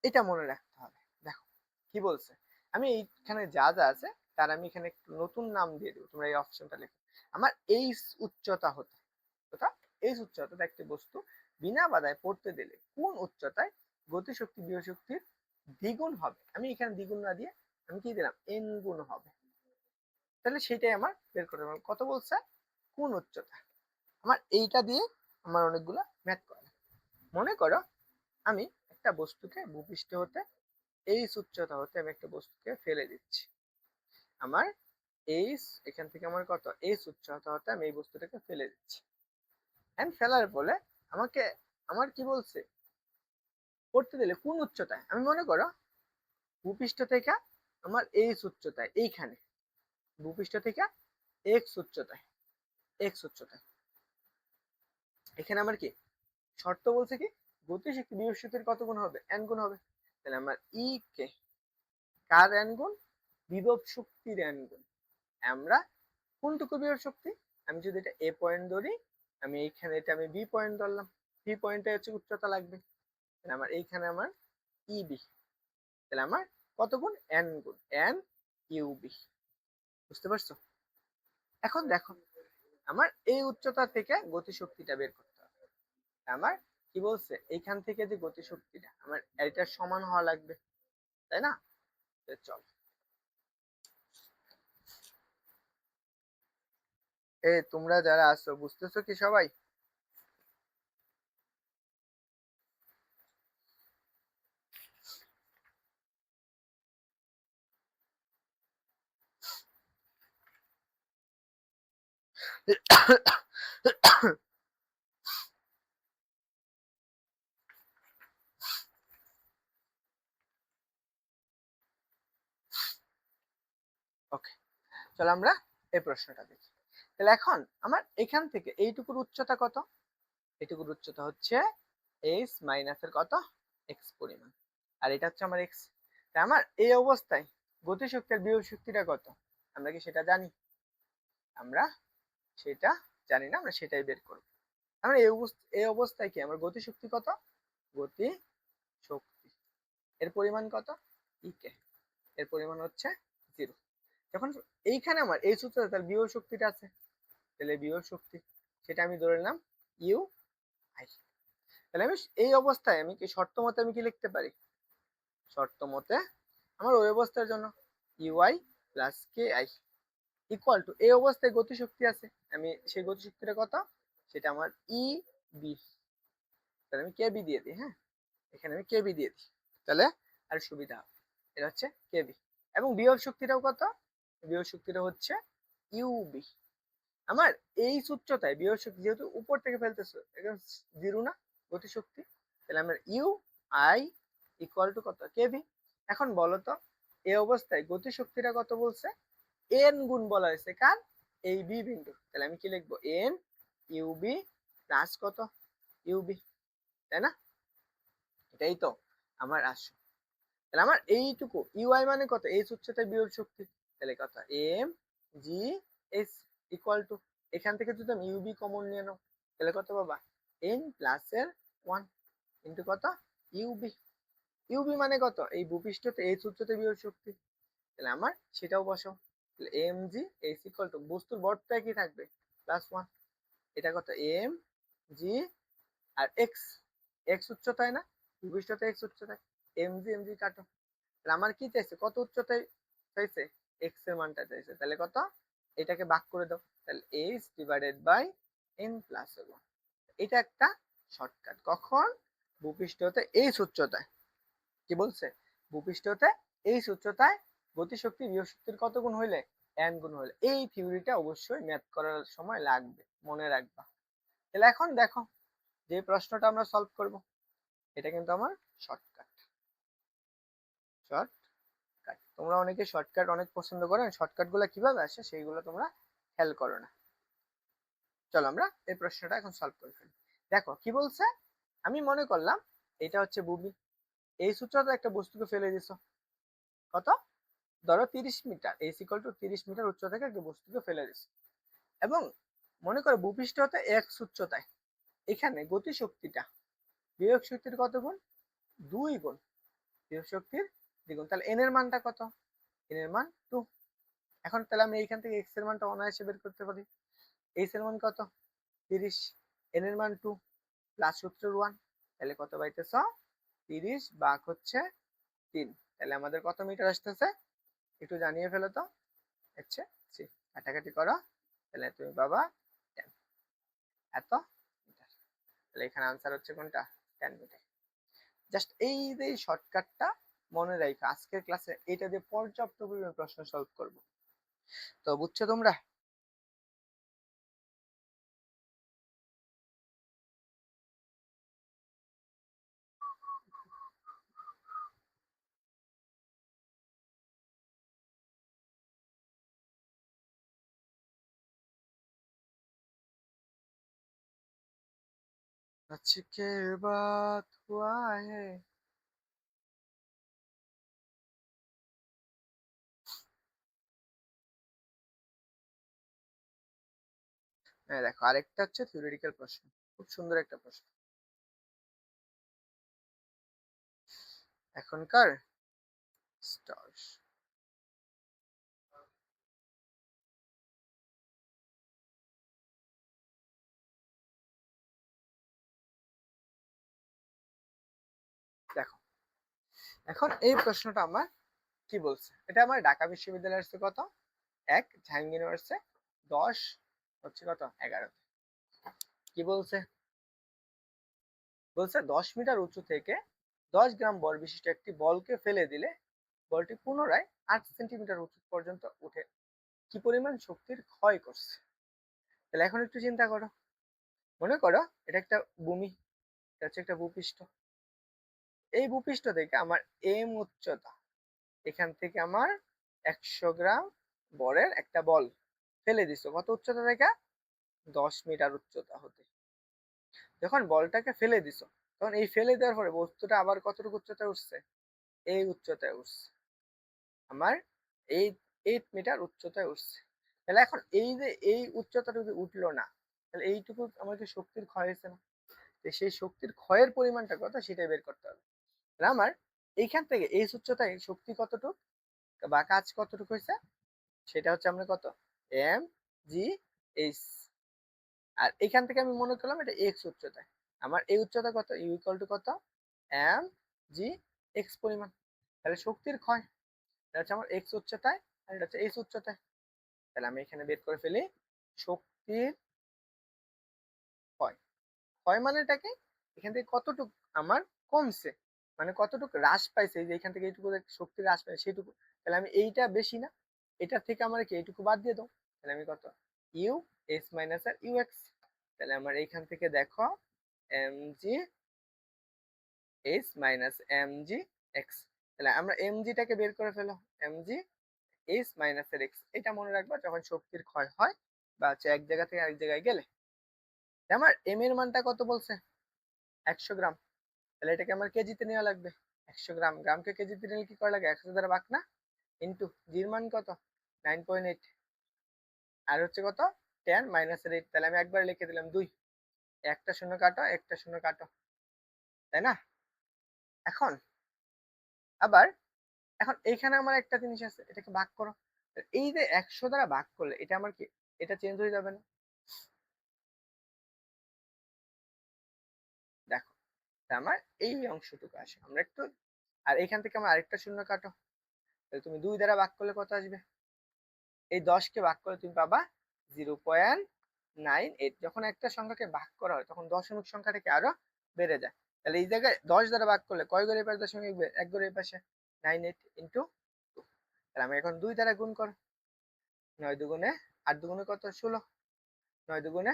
A: এটা মনে রাখতে হবে। দেখো কি বলছে, আমি এইখানে যা যা আছে তার আমি এখানে একটু নতুন নাম দিয়ে দেবো, তোমরা এই অপশনটা লেখো। আমার এই উচ্চতা হতে, তথা এই উচ্চতা একটি বস্তু বিনা বাধায় পড়তে দিলে কোন উচ্চতায় গতিশক্তি বিভব শক্তির দ্বিগুণ হবে? আমি এখানে দ্বিগুণ না দিয়ে আমি কি দিলাম? এন গুণ হবে। তাহলে সেটাই আমার বের করতে হবে। কত বলছে? কোন উচ্চতা। আমার এইটা দিয়ে আমার অনেকগুলা ম্যাথ করা। মনে করো আমি একটা বস্তুকে ভূপৃষ্ঠ হতে এইচ উচ্চতা হতে আমি একটা বস্তুকে ফেলে দিচ্ছি। আমার এইচ এখান থেকে আমার কত এইচ উচ্চতা হতে আমি এই বস্তুটাকে ফেলে দিচ্ছি। এন্ড ফেলার ফলে আমাকে আমার কি বলছে পড়তে দিলে কোন উচ্চতায়, আমি মনে করো ভূপৃষ্ঠ থেকে আমার এইচ উচ্চতায়, এইখানে ভূপৃষ্ঠ থেকে এক্স উচ্চতায়, এক্স উচ্চতায় এখানে আমার কি শর্ত বলছে কি গতিশক্তি বিভব শক্তির কত গুণ হবে, n গুণ হবে। তাহলে আমার ই কে কার n গুণ, বিভব শক্তির n গুণ। আমরা কোনটুকু বিভব শক্তি, আমি যদি এটা এ পয়েন্ট ধরি, আমি এইখানে এটা আমি বি পয়েন্ট ধরলাম, বি পয়েন্টে হচ্ছে উচ্চতা লাগবে, তাহলে আমার এইখানে আমার ইবি, তাহলে আমার কত গুণ n গুণ n ইউবি। বুঝতে পারছো? এখন দেখো আমার এই উচ্চতা থেকে গতিশক্তিটা বের করতে হবে। আমার কি বলছে এইখান থেকে যে গতিশক্তিটা আমার এটার সমান হওয়া লাগবে, তাই না? চল তোমরা যারা আছো বুঝতেছো কি সবাই? ওকে, চলো আমরা এই প্রশ্নটা দেখি। তাহলে এখন আমার এখান থেকে এইটুকুর উচ্চতা কত, এইটুকুর উচ্চতা হচ্ছে এইচ মাইনাসের কত এক্স পরিমাণ, আর এটা হচ্ছে আমার এক্স। আমার এই অবস্থায় গতিশক্তির বিভব শক্তিটা কত, আমরা কি সেটা জানি? আমরা সেটা জানি না, আমরা সেটাই বের করব। আমরা এই অবস্থায় কি আমার গতিশক্তি কত, গতি শক্তি এর পরিমাণ কত, ইকে এর পরিমাণ হচ্ছে 0। যখন এইখানে আমার এই সূত্রে তার বিভব শক্তিটা আছে, তাহলে বিভব শক্তি সেটা আমি ধরে নিলাম ইউ আই। তাহলে আমি এই অবস্থায় আমি কি শর্ত মতে আমি কি লিখতে পারি, শর্ত মতে আমার ওই অবস্থার জন্য U I plus K I equal to এই অবস্থায় গতিশক্তি আছে, আমি সেই গতিশক্তিটা কত সেটা আমার ই বি, তাহলে আমি কেবি দিয়ে দিই। হ্যাঁ, এখানে আমি কেবি দিয়ে দিই, তাহলে আর সুবিধা হবে। এটা হচ্ছে কেবি। এবং বিভব শক্তিটাও কত, বিভব শক্তিটা হচ্ছে ইউবি। আমার এই উচ্চতায় বিভব শক্তি যেহেতু উপর থেকে ফেলতেছো একদম 0 না গতিশক্তি, তাহলে আমার ইউ আই ইকুয়াল টু কত কেভি। এখন বলো তো এই অবস্থায় গতিশক্তিটা কত বলছে, এন গুণ বলা হয়েছে কার, এই বি বিন্দু, তাহলে আমি কি লিখবো এন ইউবি প্লাস কত ইউবি, তাই না? এটাই তো আমার আসো। তাহলে আমার এইটুকু ইউআই মানে কত, এইচ উচ্চতায় বিভব শক্তি, তাহলে কত M G S equal to, এখান থেকে যদি আমি ইউবি কমন নিয়ে নাও তাহলে কত পাবা এন প্লাস এর 1 ইন্টু কত ইউবি। ইউবি মানে কত এই ভূপৃষ্ঠতে এইচ উচ্চতায় বিভব শক্তি, তাহলে আমার সেটাও বসাও, তাহলে M G S equal to বস্তুর ভরটা কি থাকবে +1, এটা কত এম জি আর এক্স, এক্স উচ্চতায় না ভূপৃষ্ঠতে এক্স উচ্চতায়, এম জি কাটো। আমার কি চাইছে কত উচ্চতায় চাইছে, এক্স এর মানটা চাইছে, তাহলে কত এটাকে ভাগ করে দাও, তাহলে H divided by N plus 1। এটা একটা শর্টকাট, কখন ভূপৃষ্ঠ হতে এইচ উচ্চতায়, কি বলছে ভূপৃষ্ঠ হতে এইচ উচ্চতায় গতিশক্তি বিভব শক্তির কত গুণ হইলে n গুণ হইলে। এই থিওরিটা অবশ্যই ম্যাথ করার সময় লাগবে, মনে রাখবা। তাহলে এখন দেখো যে প্রশ্নটা আমরা সলভ করব এটা কিন্তু আমার শর্টকাট, শর্টকাট। তোমরা অনেকে শর্টকাট অনেক পছন্দ করো, শর্টকাট গুলো কিভাবে আসে সেইগুলো তোমরা খেয়াল করো না। চলো আমরা এই প্রশ্নটা এখন সলভ করে ফেলি। দেখো কি বলছে, আমি মনে করলাম এটা হচ্ছে ভূমি, এই সূত্রটা একটা বস্তুকে ফেলে দিছো কত ধরো 30 metre, H equal to 30 metre উচ্চতা থেকে একটা বস্তুকে ফেলে দিছো, এবং মনে করো ভূপৃষ্ঠ হতে এক্স উচ্চতায়, এখানে গতি শক্তিটা বিভব শক্তির কত গুণ, 2 গুণ বিভব শক্তির দ্বিগুণ, তাহলে এন এর মানটা কত, এন এর মান 2। এখন তাহলে আমি এইখান থেকে এক্স এর মানটা অনায়াসে বের করতে পারি, এইচ এর মান কত 30, এন এর মান 2 প্লাস সূত্রের 1, তাহলে কত পাইতেছ 30 ভাগ হচ্ছে 3, তাহলে আমাদের কত মিটার আসতেছে একটু জানিয়ে ফেলো তো, হচ্ছে 3, কাটাকাটি করো, তাহলে তুমি পাবা 10 এত মিটার, তাহলে এখানে আনসার হচ্ছে কোনটা 10 মিটার। জাস্ট এই যে শর্টকাটটা মনে রাখো আজকের ক্লাসে এটা দিয়ে পর্যাপ্ত পরিমাণ প্রশ্ন সলভ করব। তো বুঝছো তোমরা? আজকে বাত হুয়া হ্যায়। হ্যাঁ দেখো আরেকটা হচ্ছে থিওরিটিক্যাল প্রশ্ন, খুব সুন্দর একটা প্রশ্ন। এখনকার স্টার্স, দেখো এখন এই প্রশ্নটা আমার কি বলছে, এটা আমার ঢাকা বিশ্ববিদ্যালয়ের হচ্ছে কত 1, জাহাঙ্গীরনগর হচ্ছে 10, হচ্ছে কত 11। কি বলছে? বলছে 10 মিটার উঁচু থেকে 10 গ্রাম ভর বিশিষ্ট একটি বলকে ফেলে দিলে বলটি পুনরায় 8 সেন্টিমিটার উঁচু পর্যন্ত উঠে কি পরিমাণ শক্তির ক্ষয় করছে। তাহলে এখন একটু চিন্তা করো, মনে করো এটা একটা ভূমি, এটা হচ্ছে একটা ভূপৃষ্ঠ। এই ভূপৃষ্ঠ থেকে আমার এম উচ্চতা, এখান থেকে আমার 100 গ্রাম বরের একটা বল ফেলে দিছো কত উচ্চতা থেকে, 10 মিটার উচ্চতা হতে। যখন বলটাকে ফেলে দিছো তখন এই ফেলে দেওয়ার পরে বস্তুটা আবার কতটুকু উচ্চতায় উঠছে, এই উচ্চতায় উঠছে আমার 8 মিটার উচ্চতায় উঠছে। তাহলে এখন এই যে এই উচ্চতা যদি উঠলো না, তাহলে এইটুকু আমাদের শক্তির ক্ষয় হয়েছে না। তো সেই শক্তির ক্ষয়ের পরিমাণটা কত সেটাই বের করতে হবে। তাহলে আমার এইখান থেকে এই উচ্চতায় শক্তি কতটুকু বা কাজ কতটুকু হয়েছে, সেটা হচ্ছে আমরা কত এম জি এইচ। আর এখান থেকে আমি মনে করলাম এটা এক্স উচ্চতায়, আমার এই উচ্চতা কত ইউ ইকুয়াল টু কত এম জি এক্স পরিমাণ। তাহলে শক্তির ক্ষয় এটা হচ্ছে আমার এক্স উচ্চতায় আর এটা হচ্ছে এইচ উচ্চতায়। তাহলে আমি এখানে বের করে ফেলি শক্তির ক্ষয়। ক্ষয় মানেটাকে এখান থেকে কতটুকু আমার কমছে, মানে কতটুকু হ্রাস পাইছে, এই যে এখান থেকে এইটুকু শক্তি হ্রাস পাইছে সেইটুকু। তাহলে আমি এইটা বেশি না, এটার থেকে আমার কি এইটুকু বাদ দিয়ে দাও। তাহলে আমি কত ইউ এস মাইনাস আর ইউ এক্স। তাহলে আমার এইখান থেকে দেখো M G H minus M G X. তাহলে আমরা এম জিটাকে বের করে ফেলো, এম জি এইচ মাইনাস এর এক্স। এটা মনে রাখবা যখন শক্তির ক্ষয় হয় বা হচ্ছে এক জায়গা থেকে আরেক জায়গায় গেলে। আমার এম এর মানটা কত বলছে 100 গ্রাম, তাহলে এটাকে আমার কেজিতে নেওয়া লাগবে। 100 গ্রাম, গ্রামকে কেজিতে নিলে কি করা লাগে 100 দ্বারা ভাগ না, ইন্টু জির মান কত 9.8 আর হচ্ছে কত 10 মাইনাস এর 8। তাহলে আমি একবার লিখে দিলাম 2, একটা শূন্য কাটো একটা শূন্য কাটো, তাই না? এখন আবার এখন এইখানে আমার একটা জিনিস আছে, এটাকে ভাগ করো। এই যে 100 দ্বারা ভাগ করলে এটা আমার কি, এটা চেঞ্জ হয়ে যাবে না? দেখো আমার এই অংশটুকু আসে, আমরা একটু আর এখান থেকে আমার আরেকটা শূন্য কাটো, তাহলে তুমি 2 দ্বারা ভাগ করলে কত আসবে, এই 10কে ভাগ করে তুমি পাবা 0.98। যখন একটা সংখ্যাকে ভাগ করা হয় তখন দশমিক সংখ্যাটাকে আরো বেড়ে যায়। তাহলে এই জায়গায় 10 দ্বারা ভাগ করলে কয় ঘরের পাশে দশমিক এক ঘরের পাশে 98 ইন্টু 2। তাহলে আমি এখন 2 দ্বারা গুণ করো, 9 দুগুণে 8 দুগুণে কত 16, 9 দুগুণে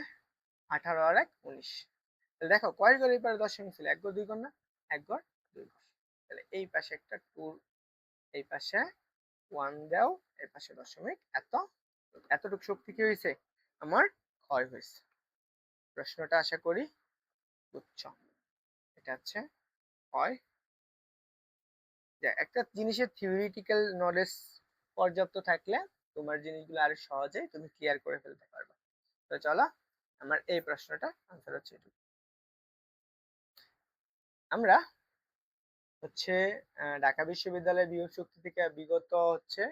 A: 18 আর 1 19। তাহলে দেখো কয় ঘরের পাশে দশমিক ছিল, এক ঘর দুই ঘর না, এক ঘর দুই ঘর। তাহলে এই পাশে একটা 2, এই পাশে 1 দাও, এই পাশে দশমিক এত, এতটুকু শক্তি কি হয়েছে আমার ক্ষয় হয়েছে। প্রশ্নটা আশা করি বুঝছো। এটা হচ্ছে হয় যে একটা জিনিসের থিওরিটিক্যাল নলেজ পর্যাপ্ত থাকলে তোমার জিনিসগুলো আরো সহজেই তুমি ক্লিয়ার করে ফেলতে পারবে। তো চলো আমার এই প্রশ্নটা আনসার হচ্ছে এটুকু। আমরা হচ্ছে ঢাকা বিশ্ববিদ্যালয়ের বিভব শক্তি থেকে বিগত হচ্ছে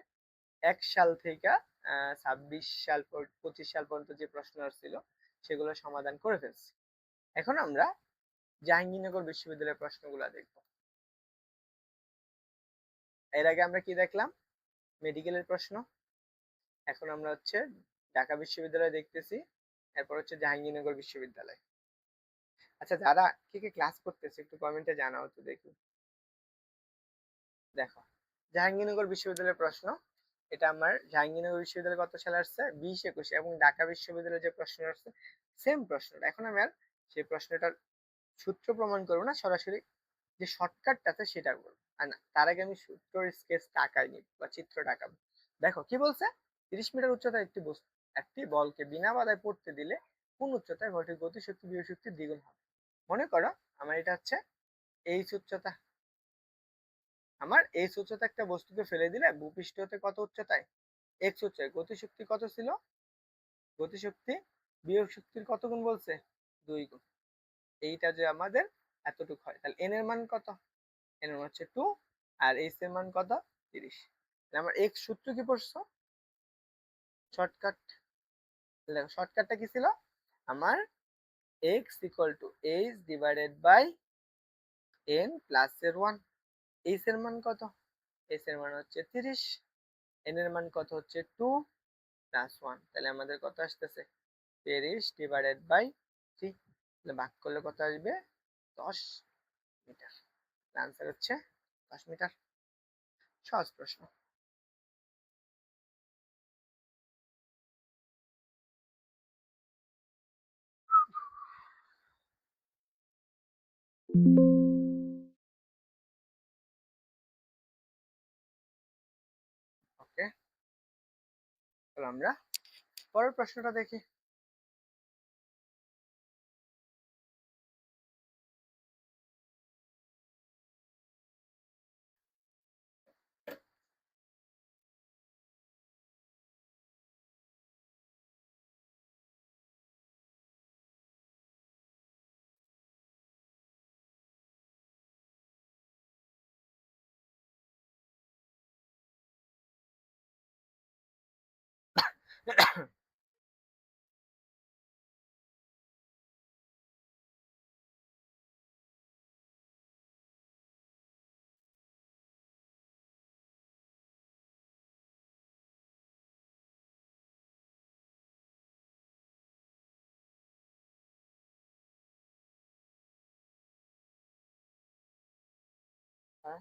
A: 1 সাল থেকে 26 সাল 25 সাল পর্যন্ত যে প্রশ্ন আসছিল সেগুলো সমাধান করে ফেলছি। এখন আমরা জাহাঙ্গীরনগর বিশ্ববিদ্যালয়ের প্রশ্নগুলো দেখব। এর আগে আমরা কি দেখলাম, মেডিকেলের প্রশ্ন। এখন আমরা হচ্ছে ঢাকা বিশ্ববিদ্যালয় দেখতেছি, এরপর হচ্ছে জাহাঙ্গীরনগর বিশ্ববিদ্যালয়। আচ্ছা যারা কে কে ক্লাস করতেছে একটু কমেন্টে জানাও তো দেখি। দেখো, জাহাঙ্গীরনগর বিশ্ববিদ্যালয়ের প্রশ্ন। এটা আমার জাহাঙ্গীরনগর বিশ্ববিদ্যালয় কত সালে আসছে, 2021, এবং ঢাকা বিশ্ববিদ্যালয়ের যে প্রশ্ন আসছে সেম প্রশ্নটা। এখন আমি আর সেই প্রশ্নটার সূত্র প্রমাণ করবো না, সরাসরি যে শর্টকাটটা আছে সেটা করবো। আর না, তার আগে আমি সূত্রের স্কেচটা আঁকাই নিব বা চিত্রটা আঁকাবো। দেখো কি বলছে, 30 মিটার উচ্চতায় একটি বলকে বিনা বাধায় পড়তে দিলে কোন উচ্চতায় বলটির গতিশক্তি বিভব শক্তির দ্বিগুণ হবে। মনে করো আমার এটা হচ্ছে এইচ উচ্চতা। আমার এইচ উচ্চতা একটা বস্তুকে ফেলে দিলে ভূপৃষ্ঠ হতে কত উচ্চতায়, এক্স উচ্চতায়, গতিশক্তি কত ছিল, গতিশক্তি বিভব শক্তির কত গুণ বলছে, 2 গুণ। এইটা যে আমাদের এতটুকু হয়, তাহলে এন এর মান কত, এন এর মান হচ্ছে 2, আর এইচ এর মান কত, 30। আমার এক্স সূত্র কি পড়ছো, শর্টকাট। দেখো শর্টকাটটা কি ছিল, আমার X equal to H divided by N plus এর 1। এইচ এর মান কত, এইচ এর মান হচ্ছে 30, এন এর মান কত হচ্ছে 2 প্লাস 1, তাহলে আমাদের কত আসতেছে 30 ডিভাইডেড বাই 3, তাহলে ভাগ করলে কত আসবে 10 মিটার। আনসার হচ্ছে 10 মিটার। সহজ প্রশ্ন। ওকে, তাহলে আমরা পরের প্রশ্নটা দেখি। হ্যাঁ,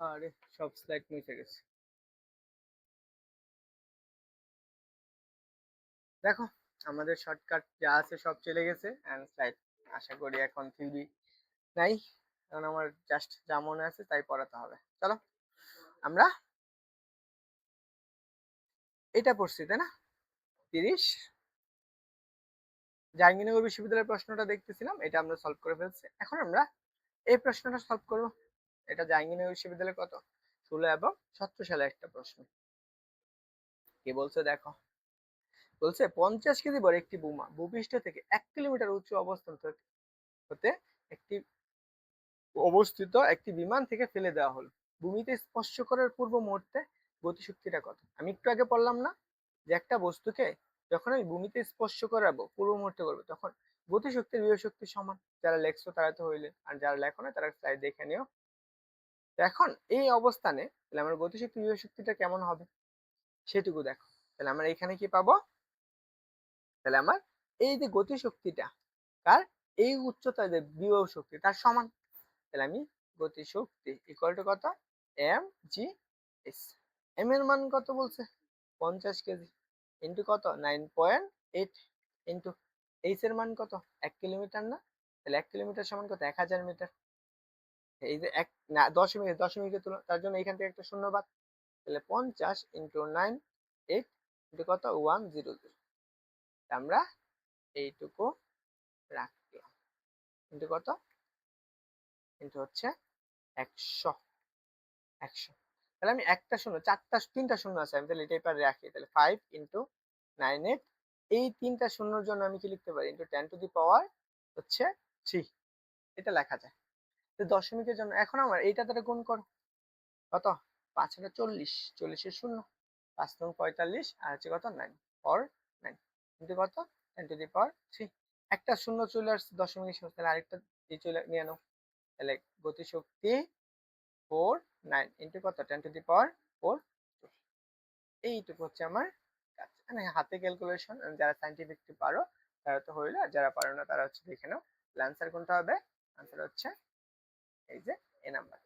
A: আরে সব স্লাইড মুছে গেছে। দেখো আমাদের শর্টকাট যা আছে সব চলে গেছে, এন্ড স্লাইড আশা করি এখন থিওরি নাই, কারণ আমার জাস্ট যা মনে আছে তাই পড়াতে হবে। চলো আমরা এটা পড়ছি তাই না, 30, জাহাঙ্গীরনগর বিশ্ববিদ্যালয়ের প্রশ্নটা দেখতেছিলাম, এটা আমরা সলভ করে ফেলছি। এখন আমরা এই প্রশ্নটা সলভ করব। এটা জাহাঙ্গীরনগর বিশ্ববিদ্যালয় কত 16 এবং 17 সালে একটা প্রশ্ন। কি বলছে দেখো, বলছে 50 কেজি বড় একটি বোমা ভূপৃষ্ঠ থেকে 1 কিলোমিটার উঁচু অবস্থান হতে একটি অবস্থিত একটি বিমান থেকে ফেলে দেওয়া হলো। ভূমিতে স্পর্শ করার পূর্ব মুহূর্তে গতিশক্তিটা কত। আমি একটু আগে বললাম না যে একটা বস্তুকে যখন আমি ভূমিতে স্পর্শ করাবো পূর্ব মুহূর্তে করবো তখন গতিশক্তির বিভব শক্তির সমান। যারা লেখছো তারা তো হইলে, আর যারা লেখো না তারা স্লাইড দেখে নিও। এখন এই অবস্থানে তাহলে আমার গতিশক্তি বিভব শক্তিটা কেমন হবে সেটুকু দেখো। তাহলে আমরা এখানে কি পাবো, তাহলে আমার এই যে গতিশক্তিটা কার, এই উচ্চতায় যে বিভব শক্তি তার সমান। তাহলে আমি গতিশক্তি ইকুয়াল টু কত, এম জি এস। এম এর মান কত বলছে 50 কেজি ইন্টু কত 9.8, ইন্টু এইচ এর মান কত 1 কিলোমিটার না, তাহলে 1 কিলোমিটার সমান কত 1000 মিটার। এই যে এক না দশমিকে তুলো, তার জন্য এখান থেকে একটা শূন্য বাদ, তাহলে 50 ইন্টু 9 8 ইন্টু কত 100। আমরা এইটুকু রাখলাম ইন্টু কত ইন্টু হচ্ছে 100 100। তাহলে আমি একটা শূন্য তিনটা শূন্য আছে, আমি তাহলে এটাই পারে রাখি, তাহলে 5 ইন্টু 9 8, এই তিনটা শূন্যর জন্য আমি কি লিখতে পারি ইন্টু 10 টু দি পাওয়ার হচ্ছে 3, এটা লেখা যায়। তো দশমিকের জন্য এখন আমার এইটা দ্বারা গুণ করো, কত 5 এটা 40, 40 এর শূন্য 5 নং 45 আর হচ্ছে কত 9 ফর 9 কিন্তু কত 10 টু দি পাওয়ার 3। একটা শূন্য চলে আসছে দশমিকের সাথে, তাহলে আরেকটা এই চলে নিয়ে নাও, তাহলে গতিশক্তি 4 9 ইন্টু কত 10 টু দি পাওয়ার 4। এইটুকু হচ্ছে আমার কাজ, মানে হাতে ক্যালকুলেশন যারা সাইন্টিফিক পারো তারা তো হইলো, আর যারা পারো না তারা হচ্ছে দেখে নাও। আনসার কোনটা হবে, আনসার হচ্ছে এই যে এ নাম্বার।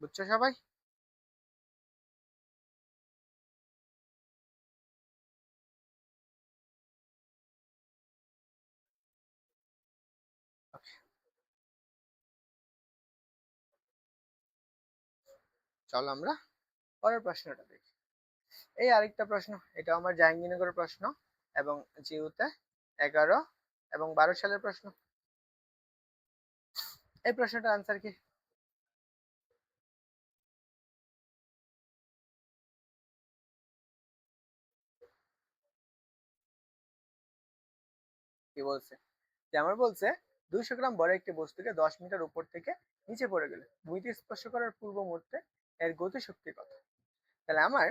A: বুঝছো সবাই? Okay, চলো আমরা পরের প্রশ্নটা দেখি। এই আরেকটা প্রশ্ন, এটা আমার জাহাঙ্গীরনগরের প্রশ্ন এবং জিউতে 11 এবং 12 সালের প্রশ্ন। এই প্রশ্নটার আনসার কি? কি বলছে, যে আমার বলছে 200 গ্রাম বড় একটি বস্তুকে 10 মিটার উপর থেকে নিচে পড়ে গেলে ভূমিতে স্পর্শ করার পূর্ব মুহূর্তে এর গতিশক্তি কত। তাহলে আমার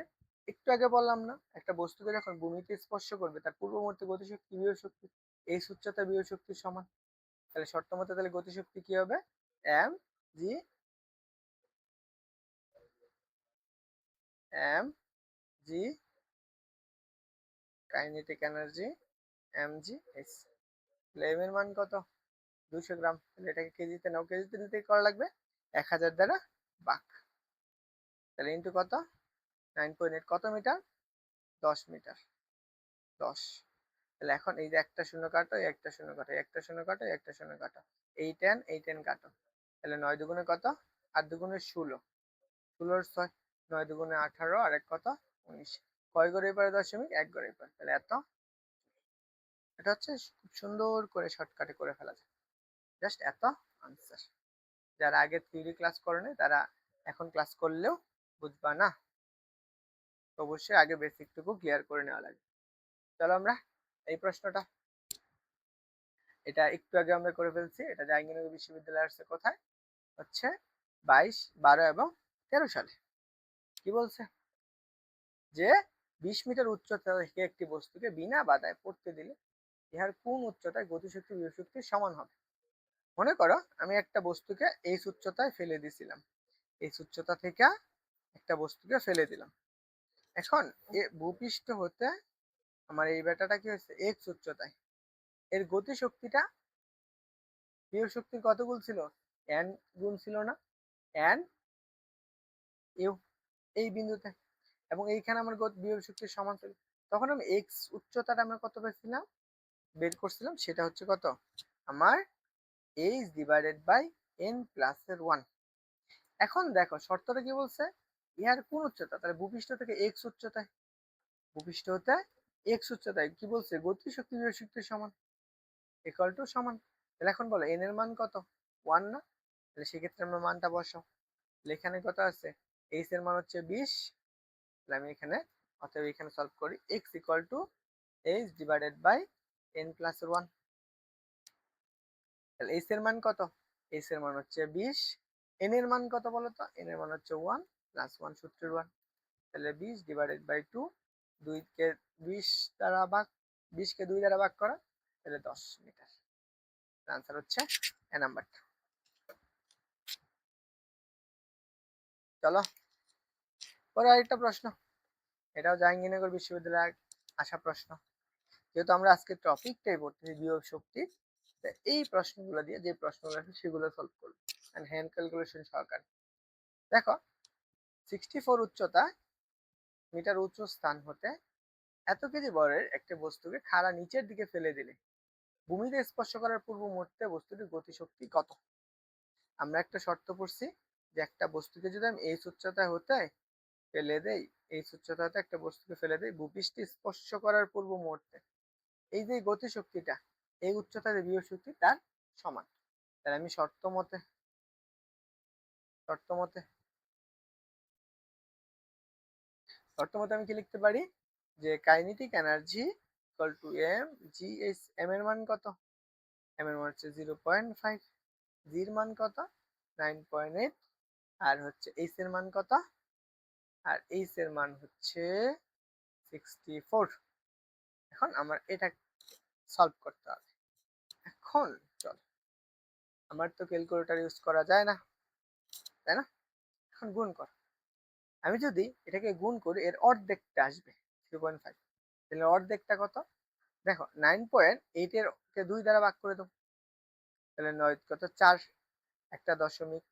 A: একটু আগে বললাম না, একটা বস্তুকে যখন ভূমিতে স্পর্শ করবে তার পূর্ব মুহূর্তে গতিশক্তি বিভব শক্তি এই উচ্চতা বিভব শক্তির সমান। তাহলে শর্ত মতে তাহলে গতিশক্তি কি হবে, M G M G kinetic energy M G S. তাহলে এম এর মান কত 200 গ্রাম, তাহলে এটাকে কেজিতে নাও, কেজিতে নিতে করা লাগবে 1000 দ্বারা ভাগ, তাহলে ইন্টু কত 9.8 কত মিটার 10 মিটার 10। তাহলে এখন এই যে একটা শূন্য কাটো, একটা শূন্য কাটো, একটা শূন্য কাটো, একটা শূন্য কাটো, এই 10 কাটো, তাহলে 9 দুগুণে কত 8 দুগুণে 16, 16 6 9 দুগুণে 18 আর এক কত 19, কয় গড়ের পরে দশমিক 1 গড়ের পরে, তাহলে এত। এটা হচ্ছে খুব সুন্দর করে শর্টকাটে করে ফেলা যায়, জাস্ট এত আনসার। যারা আগে থিওরি ক্লাস করেনি তারা এখন ক্লাস করলেও বুঝবা না, তো অবশ্যই আগে বেসিকটুকু ক্লিয়ার করে নেওয়া লাগে। চলো আমরা এই প্রশ্নটা, এটা একটু আগে আমরা করে ফেলছি, এটা জাহাঙ্গীরনগর বিশ্ববিদ্যালয় আসছে কোথায় হচ্ছে 22 12 এবং 13 সালে। কি বলছে, যে 20 মিটার উচ্চতা থেকে একটি বস্তুকে বিনা বাধায় পড়তে দিলে ইহার কোন উচ্চতায় গতিশক্তি বিভব শক্তির সমান হবে। মনে করো আমি একটা বস্তুকে এই উচ্চতায় ফেলে দিছিলাম, এই উচ্চতা থেকে একটা বস্তুকে ফেলে দিলাম, এখন এ ভূপৃষ্ঠ হতে আমার এই বেটাটা কি হয়েছে এক্স উচ্চতায়, এর গতি শক্তিটা বিভব শক্তির কত গুণ ছিল এন গুণ ছিল না, এন ইউ এই বিন্দুতে, এবং এইখানে আমার বিভব শক্তির সমান ছিল, তখন আমি এক্স উচ্চতাটা আমরা কত পেয়েছিলাম বের করছিলাম, সেটা হচ্ছে কত আমার H divided by N plus এর 1। এখন দেখো শর্তটা কি বলছে, ইহার কোন উচ্চতা, তাহলে ভূপৃষ্ঠ থেকে এক্স উচ্চতায়, ভূপৃষ্ঠ হতে এক্স উচ্চতায় কি বলছে গতি শক্তি বিভব শক্তির সমান ইকুয়াল টু সমান। তাহলে এখন বলো এন এর মান কত 1 না, তাহলে সেক্ষেত্রে আমরা মানটা বসাও, তাহলে এখানে কত আছে এইচ এর মান হচ্ছে 20, তাহলে আমি এখানে অতএব এখানে সলভ করি X equal to H divided by N plus 1। তাহলে এইচ এর মান কত, এইচ এর মান হচ্ছে 20, এন এর মান কত বলো তো, এন এর মান হচ্ছে 1 প্লাস 1 সূত্রের 1, তাহলে 20 ডিভাইডেড বাই 2, 2 কে 20 দ্বারা ভাগ, 20 কে 2 দ্বারা ভাগ করা, তাহলে 10 মিটার। আনসার হচ্ছে এ নাম্বারটা। চলো পরে আরেকটা প্রশ্ন, এটাও জাহাঙ্গীরনগর বিশ্ববিদ্যালয়ে আসা প্রশ্ন, যেহেতু আমরা আজকে টপিকটাই পড়তেছি বিভব শক্তি, এই প্রশ্নগুলো দিয়ে যে প্রশ্নগুলো আছে সেগুলো সলভ করবো হ্যান্ড ক্যালকুলেশন সহকারে। দেখো 64 উচ্চতা মিটার উঁচু স্থান হতে এত কেজি বরের একটি বস্তুকে খাড়া নিচের দিকে ফেলে দিলে ভূমিতে স্পর্শ করার পূর্ব মুহূর্তে বস্তুটির গতিশক্তি কত? আমরা একটা শর্ত পড়ছি যে একটা বস্তুকে যদি আমি এই উচ্চতায় হতে ফেলে দেই, এই উচ্চতা হতে একটা বস্তুকে ফেলে দেই ভূপৃষ্ঠে স্পর্শ করার পূর্ব মুহূর্তে, এই যে গতিশক্তিটা এই উচ্চতার বিভব শক্তি তার সমান। তাহলে আমি শর্ত মতে আমি কি লিখতে পারি যে kinetic energy equal to M G H. M এর মান কত? এম এর মান হচ্ছে 0.5, জি এর মান কত? 9.8, আর হচ্ছে এইচ এর মান কত? আর এইচ এর মান হচ্ছে 64। এখন আমার এটা সলভ করতে হবে। এখন চল, আমার তো ক্যালকুলেটর ইউজ করা যায় না, তাই না? এখন গুণ কর। আমি যদি এটাকে গুণ করি এর অর্ধেকটা আসবে 3.5। তাহলে অর্ধেকটা কত? দেখো 9.8 এর কে 2 দ্বারা ভাগ করে দাও, তাহলে 9 কত 4, একটা দশমিক,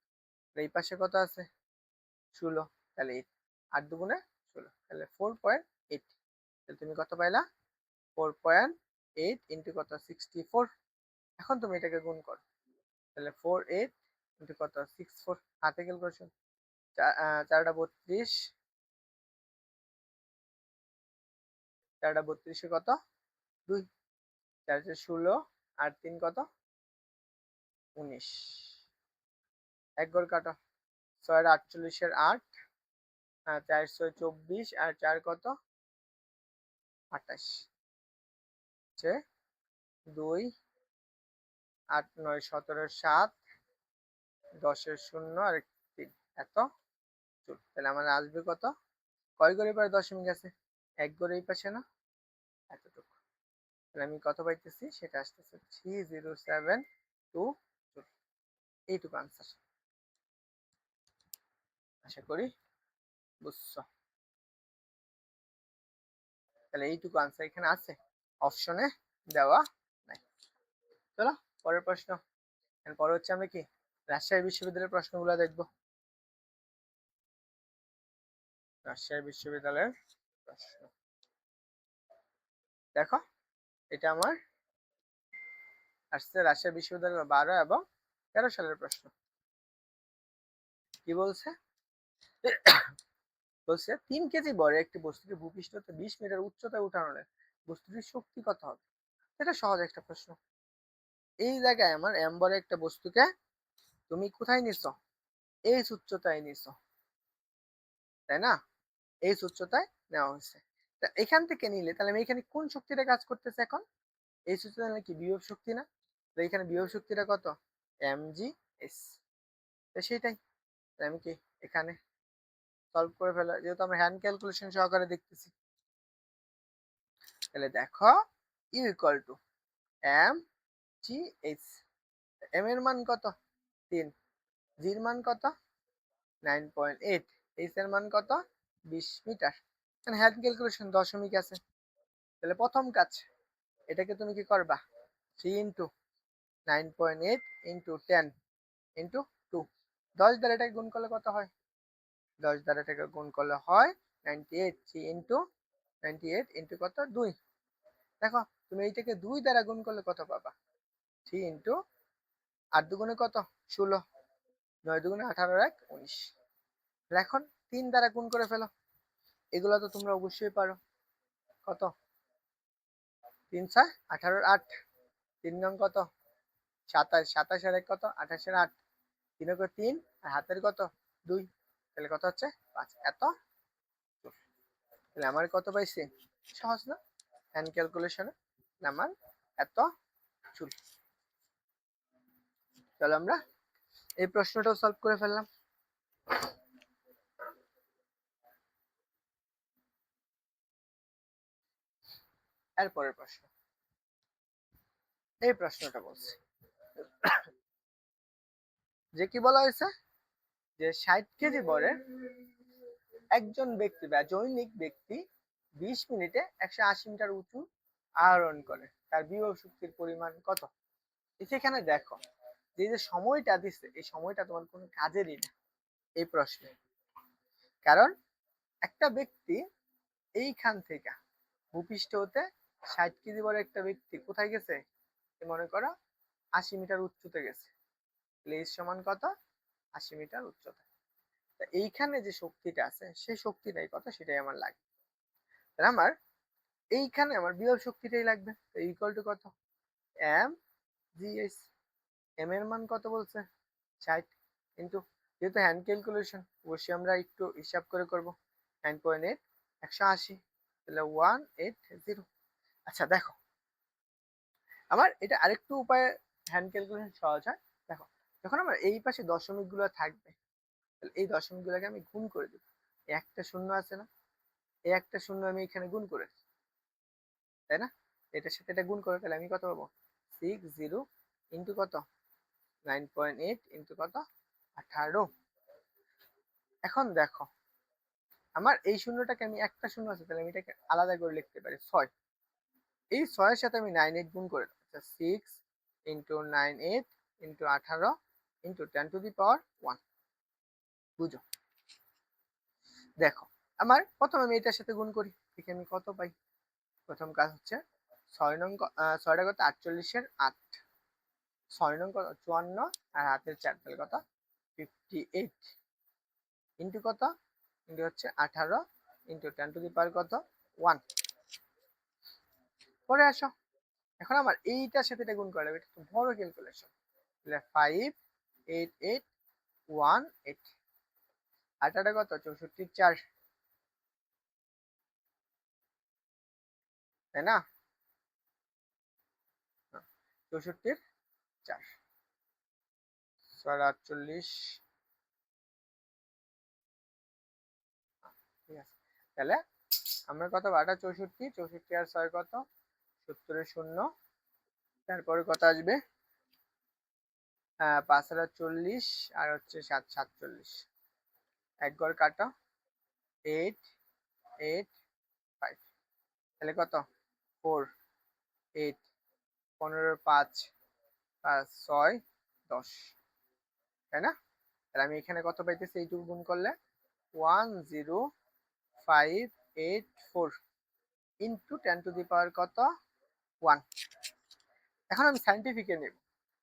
A: এই পাশে কত আছে 16, তাহলে 8, 8 দুগুণে 16, তাহলে 4.8। তাহলে তুমি কত পাইলা? 4.8 ইন্টু কত 64। এখন তুমি এটাকে গুণ করো, তাহলে 48 ইন্টু কত 64, হাতে ক্যালকুলেশন, 4টা 32, 4টা 32 কত 2, 4 16, আর 3 কত 19, এক ঘর কাটো, 6 48 এর 8, 4 6 24, আর 4 কত 28, 2 8 9 17 7, 10 0 আর 3, এত চুল। তাহলে আমার আসবে কত? কয় ঘরে পরে দশমিক আছে? এক ঘরে এই পাশে না, এতটুকু। তাহলে আমি কত পাইতেছি সেটা আসতেছে 3072 জুল। এইটুকু আনসার। আশা করি বুঝছো। তাহলে এইটুকু আনসার এখানে আছে, অপশনে দেওয়া নাই। চলো পরের প্রশ্ন। পরে হচ্ছে আমরা কি রাজশাহী বিশ্ববিদ্যালয়ের প্রশ্নগুলো দেখবো। রাজশাহী বিশ্ববিদ্যালয়ের প্রশ্ন দেখো, এটা আমার আসছে রাজশাহী বিশ্ববিদ্যালয় 12 এবং 13 সালের প্রশ্ন। কি বলছে? বলছে 3 কেজি বড় একটি বস্তুকে ভূপৃষ্ঠ হতে 20 মিটার উচ্চতায় উঠানোর বস্তুটির শক্তি কত হবে? এটা সহজ একটা প্রশ্ন। এই জায়গায় আমার এম বড় একটা বস্তুকে তুমি কোথায় নিছো? এই উচ্চতায় নিছো, তাই না? এই উচ্চতায় নেওয়া হয়েছে। তা এখান থেকে নিলে তাহলে আমি এখানে কোন শক্তিটা কাজ করতেছে এখন? এই উচ্চতায় নিলে কি বিভব শক্তি না? তো এখানে বিভব শক্তিটা কত? M G S. তো সেটাই আমি কি এখানে সলভ করে ফেলা, যেহেতু আমরা হ্যান্ড ক্যালকুলেশন সহকারে দেখতেছি। তাহলে দেখো U equal to M G H. M এর মান কত? 3, জি এর মান কত 9.8, এইচ এর মান কত 20 মিটার। এখানে হ্যান্ড ক্যালকুলেশন দশমিক আছে। তাহলে প্রথম কাজ, এটাকে তুমি কি করবা 3 ইন্টু 9.8 ইন্টু 10 ইন্টু 2, 10 দ্বারা এটাকে গুণ করলে কত হয়? 10 দ্বারা এটাকে গুণ করলে হয় 98, 3 ইন্টু 98 ইন্টু কত 2। দেখো তুমি এইটাকে 2 দ্বারা গুণ করলে কত পাবা? 3 ইন্টু 8 দুগুণে কত 16, 9 দুগুণে 18 আর 1 19। এখন 3 দ্বারা গুণ করে ফেলো, এগুলো তো তোমরা অবশ্যই পারো। কত 3 6 18 8, 3 নং কত 27, 27 আর 1 কত 28 আর 8, 3 এর 3 আর হাতের কত 2, তাহলে কত হচ্ছে 5। এত জুল। তাহলে আমার কত পাইছি? সহজ না হ্যান্ড ক্যালকুলেশনে? আমার এত জুল। চলো আমরা এই প্রশ্নটাও সলভ করে ফেললাম। এরপরের প্রশ্ন, এই প্রশ্নটা বলছে যে কি বলা হয়েছে যে 60 কেজি বরের একজন ব্যক্তি বা জৈনিক ব্যক্তি 20 মিনিটে 180 মিটার উঁচু আরোহণ করে, তার বিভব শক্তির পরিমাণ কত? সেখানে দেখো যে যে সময়টা দিচ্ছে এই সময়টা তোমার কোনো কাজেরই না এই প্রশ্নে। কারণ একটা ব্যক্তি এইখান থেকে ভূপৃষ্ঠ হতে 60 কেজি বড় একটা ব্যক্তি কোথায় গেছে, মনে করো 80 মিটার উচ্চতে গেছে। এইচ সমান কত, 80 মিটার উচ্চতা। তা এইখানে যে শক্তিটা আছে সেই শক্তিটাই কত সেটাই আমার লাগবে। তাহলে আমার এইখানে আমার বিভব শক্তিটাই লাগবে। তো ইকুয়াল টু কত, এম জিএস। এম এর মান কত বলছে, 60, কিন্তু যেহেতু হ্যান্ড ক্যালকুলেশন অবশ্যই আমরা একটু হিসাব করে করব। 9.8 180, তাহলে 180। আচ্ছা দেখো, আমার এটা আরেকটু উপায়ে হ্যান্ড ক্যালকুলেশন সহজ হয়। দেখো, যখন আমার এই পাশে দশমিক গুলো থাকবে, তাহলে এই দশমিক গুলোকে আমি গুণ করে দেবো। একটা শূন্য আছে না, এই একটা শূন্য আমি এখানে গুণ করেছি, তাই না? এটার সাথে এটা গুণ করে, তাহলে আমি কত পাবো, 60 ইন্টু কত, 9.8 ইন্টু কত, 18। এখন দেখো, আমার এই শূন্যটাকে আমি একটা শূন্য আছে, তাহলে আমি এটাকে আলাদা করে লিখতে পারি 6। এই 6 এর সাথে আমি 9 8 গুণ করে দেবো। আচ্ছা, 6 into 9 8 into 18 into 10 to the power 1। বুঝো? দেখো, আমার প্রথমে আমি এটার সাথে গুণ করি, দেখি আমি কত পাই। প্রথম কাজ হচ্ছে 6টা কত, 48 এর 8, 6 নং কত 54 আর হাতের 4, তাহলে কত 58 ইন্টু কত, ইন্টু হচ্ছে 18 ইন্টু 10 টু দি পাওয়ার কত 1। পরে আসো, এখন আমার এইটার সাথে এটা গুণ করা, এটা তো বড় ক্যালকুলেশন, তাহলে 5 8 8 1 8, 18 কত 64 4, তাই না? 64 4, 48, ঠিক আছে। তাহলে আমরা কত, 64 64 আর 6 কত, 70 এর শূন্য, তারপরে কত আসবে, 5 আর 40 আর হচ্ছে 7 47, এক ঘর কাটো, 8 8 5, তাহলে কত 4 8, 15 5 5 6 10, তাই না? তাহলে আমি এখানে কত পাইতেছি, এইটুকু গুণ করলে 10584 ইন্টু 10 টু দি পাওয়ার কত 1। এখন আমি সাইন্টিফিকে নেব,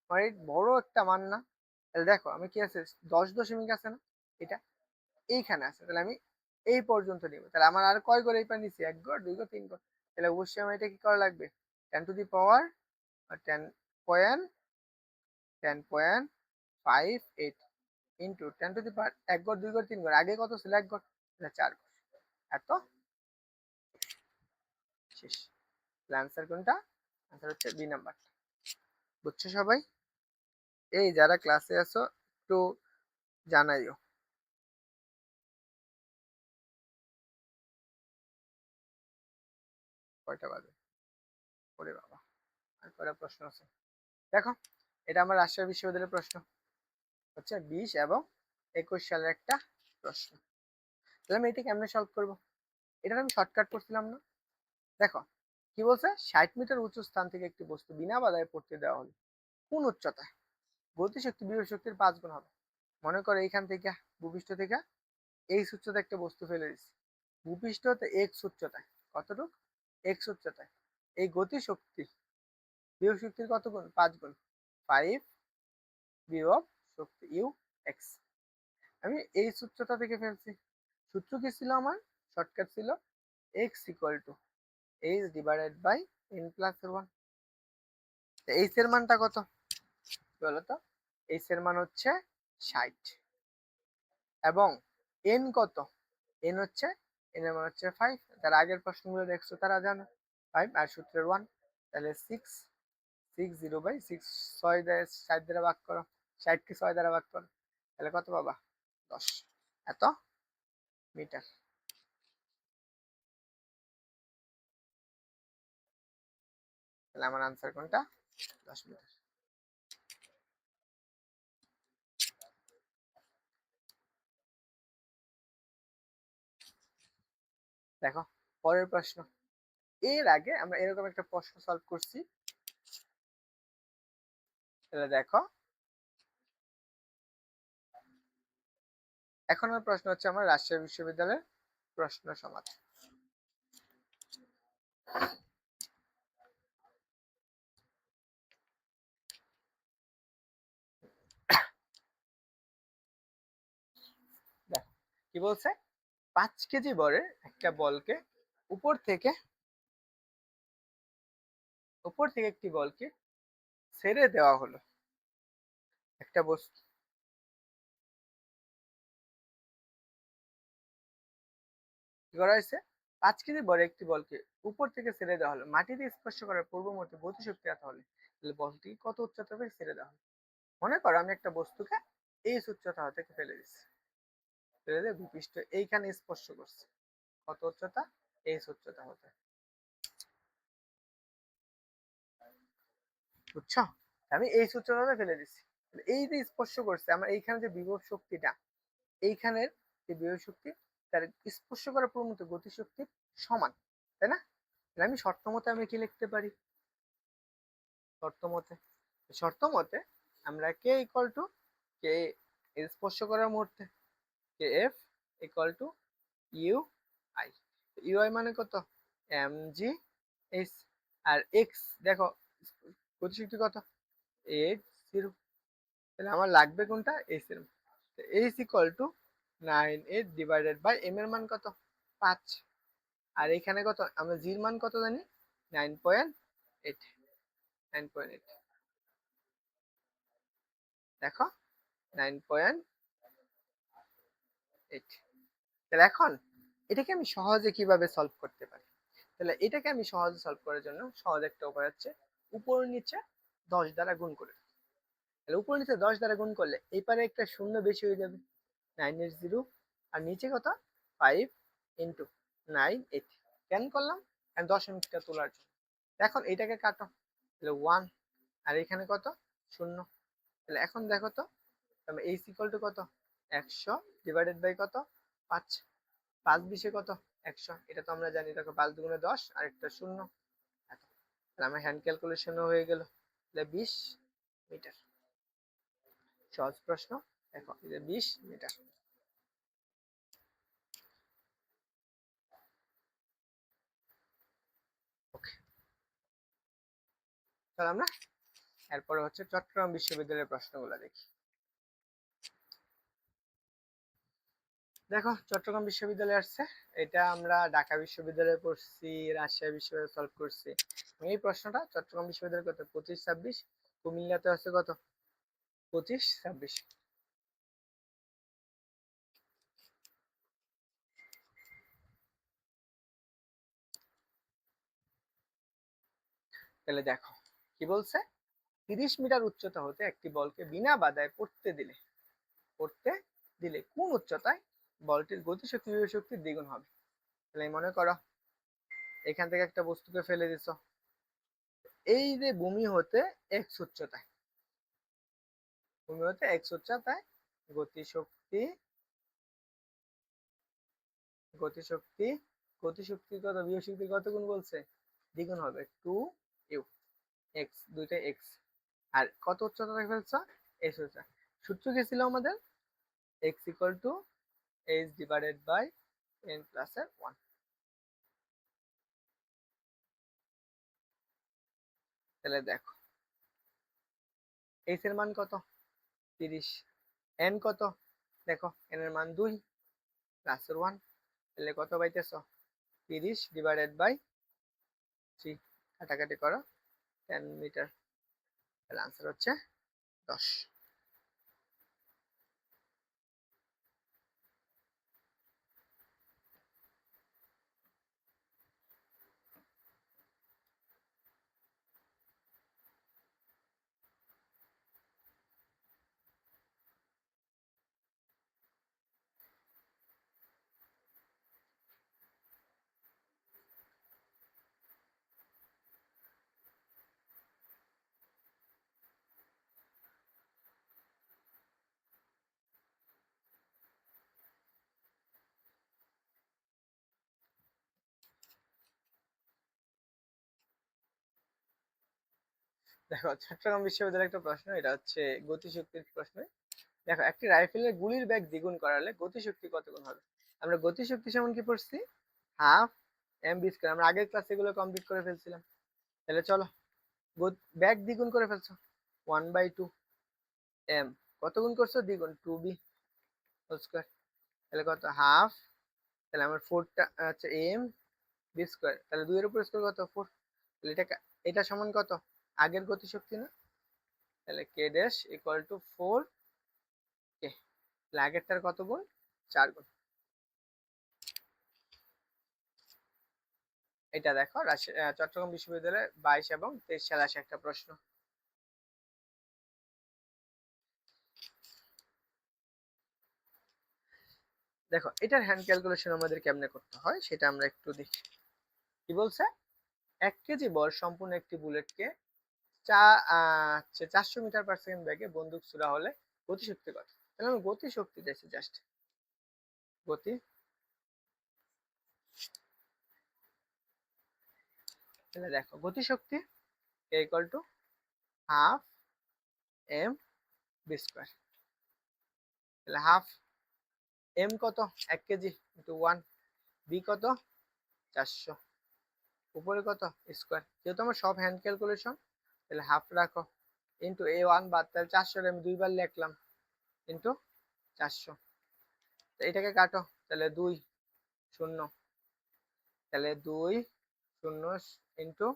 A: মানে বড় একটা মান না। তাহলে দেখো আমি কি আছে, 10 দশমিক আছে না, এটা এইখানে আছে, তাহলে আমি এই পর্যন্ত নিব। তাহলে আমার আর কয় ঘর এই পার নিচ্ছি, 1 ঘর 2 ঘর 3 ঘর, তাহলে অবশ্যই আমার এটা কি করা লাগবে, 10 to the power 10.58 into 10 to the power 1 ঘর 2 ঘর 3 ঘর, আগে কত ছিল 1 ঘর, 4 ঘর, এত শেষ। আনসার কোনটা, আনসার হচ্ছে বি নাম্বার। বুঝছো সবাই? এই যারা ক্লাসে আছো একটু জানাইও। কয়টা বাজে, ওরে বাবা, আর কয়টা প্রশ্ন আছে। দেখো, এটা আমার রাজশাহী বিশ্ববিদ্যালয়ের প্রশ্ন, হচ্ছে 20 এবং 21 সালের একটা প্রশ্ন। তাহলে আমি এটা কেমনে সলভ করবো, এটা আমি শর্টকাট করছিলাম না। দেখো কি বলছে, 60 মিটার উঁচু স্থান থেকে একটি বস্তু বিনা বাধায় পড়তে দেওয়া হলো কোন উচ্চতায়, গতিশক্তি বিভব শক্তির 5 গুণ হবে। মনে করো এইখান থেকে ভূপৃষ্ঠ থেকে এই উচ্চতায় একটা বস্তু ফেলে দিচ্ছে, ভূপৃষ্ঠ হতে এক্স উচ্চতায়, কতটুকু এক্স উচ্চতায়, এই গতি শক্তি বিভব শক্তির কত গুণ, 5 গুণ, 5 বিভব শক্তি ইউ এক্স। আমি এই সূত্রটা থেকে ফেলছি। সূত্র কি ছিল আমার, শর্টকাট ছিল X equal to H divided by N plus 1। H এর মানটা কত বলো তো, এইচ এর মান হচ্ছে 60 এবং এন কত, এন হচ্ছে, এন এর মান হচ্ছে 5, যারা আগের প্রশ্নগুলো দেখছো তারা জানো 5 আর সূত্রের 1, তাহলে 6 60 বাই 6, 6 দিয়ে 60 দ্বারা ভাগ করো, 60 কে 6 দ্বারা ভাগ করো, তাহলে কত পাবা 10, এত মিটার। তাহলে আমার আনসার কোনটা, 10 মিটার। দেখো পরের প্রশ্ন, এর আগে আমরা এরকম একটা প্রশ্ন সলভ করছি। তাহলে দেখো, এখন আমার প্রশ্ন হচ্ছে আমার রাজশাহী বিশ্ববিদ্যালয়ের প্রশ্ন সমাধান। দেখো কি বলছে, 5 কেজি বরের একটা বলকে উপর থেকে একটি বলকে ছেড়ে দেওয়া হলো। একটা বস্তু কি করা হয়েছে, 5 কেজি বরের একটি বলকে উপর থেকে ছেড়ে দেওয়া হলো, মাটিতে স্পর্শ করার পূর্ব মুহূর্তে গতিশক্তি এত হলে তাহলে বলটি কত উচ্চতা থেকে ছেড়ে দেওয়া হলো। মনে করো আমি একটা বস্তুকে এই উচ্চতা থেকে ফেলে দিচ্ছি, ফেলে দিয়ে ভূপৃষ্ঠ এইখানে স্পর্শ করছে, কত উচ্চতা, এই উচ্চতা হতে, বুঝছো? আমি এই উচ্চতাটা ফেলে দিচ্ছি, এই যে স্পর্শ করছে আমার এইখানে যে বিভব শক্তিটা, এইখানের যে বিভব শক্তি তার স্পর্শ করার প্রমুখ গতিশক্তির সমান, তাই না? তাহলে আমি শর্ত মতে আমি কি লিখতে পারি, শর্ত মতে, শর্ত মতে আমরা কে ইকুয়াল টু কে স্পর্শ করার মুহূর্তে K F equal to U I, U I মানে কত, এম জি এস, আর এক্স দেখো গতিশক্তি কত, 8 0, তাহলে আমার লাগবে কোনটা, এস এর, H equal to 9 8 divided by M এর মান কত, 5, আর এখানে কত আমরা জির মান কত জানি, 9.8, 9.8, দেখো 9.8। তাহলে এখন এটাকে আমি সহজে কিভাবে সলভ করতে পারি, তাহলে এটাকে আমি সহজে সলভ করার জন্য সহজ একটা উপায় হচ্ছে উপর নিচে 10 দ্বারা গুণ করে, তাহলে উপর নিচে 10 দ্বারা গুণ করলে এই পারে একটা শূন্য বেশি হয়ে যাবে, 980, আর নিচে কত 5 ইন্টু 980, কেন করলাম, আমি দশমিকটা তোলার জন্য। এখন এটাকে কাটো, তাহলে 1, আর এখানে কত শূন্য, তাহলে এখন দেখো তো এইচ ইকুয়াল টু কত, 100 ডিভাইডেড বাই কত 5, 5 20 কত 100, এটা তো আমরা জানি, দেখো 5 দুগুণে 10 আর একটা শূন্য, তাহলে আমার হ্যান্ড ক্যালকুলেশনও হয়ে গেল, তাহলে 20 মিটার। সহজ প্রশ্ন, দেখো এই যে 20 মিটার। ওকে, তাহলে আমরা এরপরে হচ্ছে চট্টগ্রাম বিশ্ববিদ্যালয়ের প্রশ্নগুলো দেখি। দেখো চট্টগ্রাম বিশ্ববিদ্যালয়ে আসছে, এটা আমরা ঢাকা বিশ্ববিদ্যালয়ে পড়ছি, রাজশাহী বিশ্ববিদ্যালয়ে সলভ করছি। এই প্রশ্নটা চট্টগ্রাম বিশ্ববিদ্যালয় কত 25 26, কুমিল্লাতে আছে কত 25 26। তাহলে দেখো কি বলছে, 30 মিটার উচ্চতা হতে একটি বলকে বিনা বাধায় পড়তে দিলে কোন উচ্চতায় বলটির গতিশক্তি বিভব শক্তির দ্বিগুণ হবে। তাহলে মনে করো এখান থেকে একটা বস্তুকে ফেলে দিছো, এই যে ভূমি হতে এক্স উচ্চতায়, ভূমি হতে এক্স উচ্চতায় গতিশক্তি গতিশক্তি গতিশক্তি কত বিভব শক্তি কত গুণ বলছে, দ্বিগুণ হবে 2 ইউ এক্স, দুইটা এক্স, আর কত উচ্চতা থেকে ফেলছো, এক্স উচ্চতা, সূত্র কি ছিল আমাদের, X equal to H divided by N plus এর 1। তাহলে দেখো এইচ এর মান কত 30, এন কত, দেখো এন এর মান 2 প্লাস এর 1, তাহলে কত পাইতেছো 30 ডিভাইডেড বাই 3, কাটাকাটি করো 10 মিটার, তাহলে আনসার হচ্ছে 10। দেখো চট্টগ্রাম বিশ্ববিদ্যালয়ের একটা প্রশ্ন, এটা হচ্ছে গতিশক্তির প্রশ্ন, দেখো একটি রাইফেলের গুলির বেগ দ্বিগুণ করালে গতিশক্তি কত গুণ হবে? আমরা গতিশক্তি সমান কি পড়ছি? Half M V square. আমরা আগের ক্লাসে এগুলো কমপ্লিট করে ফেলছিলাম। তাহলে চলো, বেগ দ্বিগুণ করে ফেলছো, 1/2 এম। কত গুণ করছো? দ্বিগুণ, 2b হোল স্কয়ার। তাহলে কত? হাফ। তাহলে আমার 4টা আচ্ছা এম বি স্কয়ার, তাহলে 2 এর উপর স্কয়ার কত? 4। তাহলে এটা সমান কত? আগের গতিশক্তি না? তাহলে কে ড্যাশ ইকুয়াল টু 4 কে। আগেরটার কত গুণ? 4 গুণ। এটা দেখো চট্টগ্রাম বিশ্ববিদ্যালয়ে 22 এবং 23 সালে আসা একটা প্রশ্ন। দেখো এটার হ্যান্ড ক্যালকুলেশন আমাদের কেমনে করতে হয় সেটা আমরা একটু দেখি। কি বলছে? 1 কেজি বল সম্পূর্ণ একটি বুলেটকে 400 মিটার পার সেকেন্ড বেগে বন্দুক ছোড়া হলে গতিশক্তি কত? তাহলে আমি গতিশক্তি চাইছি, জাস্ট গতি। তাহলে দেখো গতিশক্তি equal to half M V square. তাহলে হাফ এম কত? 1 কেজি ইন্টু 1, বি কত? 400, উপরে কত? স্কয়ার। যেহেতু আমার সব হ্যান্ড ক্যালকুলেশন, তাহলে হাফ রাখো ইন্টু এ 1 বাদ, তাহলে 400 আমি দুইবার লিখলাম ইন্টু 400। তো এটাকে কাটো, তাহলে 2 শূন্য, তাহলে 2 শূন্য ইন্টু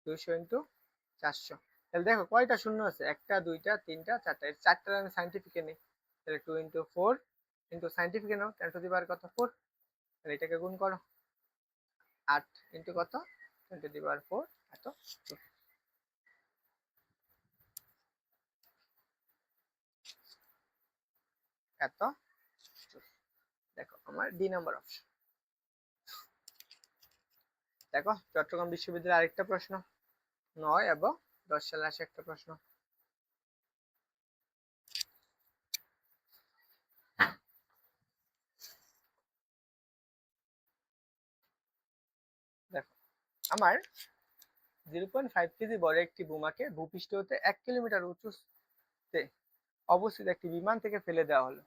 A: 200 ইন্টু 400। তাহলে দেখো কয়টা শূন্য আছে? 1টা 2টা 3টা 4টা, 4টার আমি সাইন্টিফিকে নিই, তাহলে 2 ইন্টু 4 ইন্টু সাইন্টিফিকে নাও 10 টু দি পাওয়ার কত? 4। তাহলে এটাকে গুণ করো, 8 ইন্টু কত? 10 টু দি পাওয়ার 4, এত। এত। দেখো আমার ডি নাম্বার অপশন। দেখো চট্টগ্রাম বিশ্ববিদ্যালয়ের আরেকটা প্রশ্ন, 9 এবং 10 সালে আসে একটা প্রশ্ন। দেখো আমার 0.5 কেজি বড় একটি বোমাকে ভূপৃষ্ঠ হতে 1 কিলোমিটার উঁচুতে অবস্থিত একটি বিমান থেকে ফেলে দেওয়া হলো।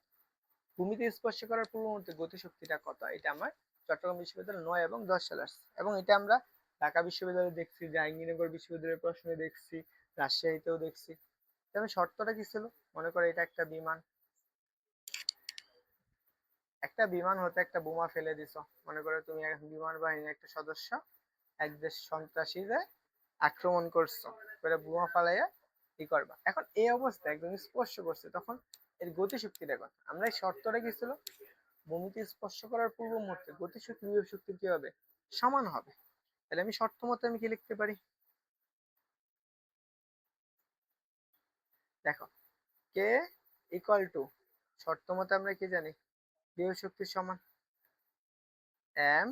A: ভূমিতে স্পর্শ করার পূর্ব মুহূর্তে গতিশক্তিটা কত? এটা আমার চট্টগ্রাম বিশ্ববিদ্যালয় 9 এবং 10 সালে আসছে, এবং এটা আমরা ঢাকা বিশ্ববিদ্যালয়ে দেখছি, জাহাঙ্গীরনগর বিশ্ববিদ্যালয়ের প্রশ্নে দেখছি, রাজশাহীতেও দেখছি। আমি শর্তটা কি ছিল? মনে করো এটা একটা বিমান, একটা বিমান হতে একটা বোমা ফেলে দিছো। মনে করো তুমি এখন বিমান বাহিনীর একটা সদস্য, এক দেশ সন্ত্রাসীদের আক্রমণ করছো, করে বোমা ফালাইয়া কি করবা? এখন এই অবস্থায় একদম স্পর্শ করছে, তখন এর গতিশক্তিটা কত? আমরা এই শর্তটা কি ছিল? ভূমিতে স্পর্শ করার পূর্ব মুহূর্তে গতিশক্তি বিভব শক্তি কি হবে? সমান হবে। তাহলে আমি শর্ত মতে আমি কি লিখতে পারি? দেখো কে ইকুয়াল টু, শর্ত মতে আমরা কি জানি? বিভব শক্তির সমান এম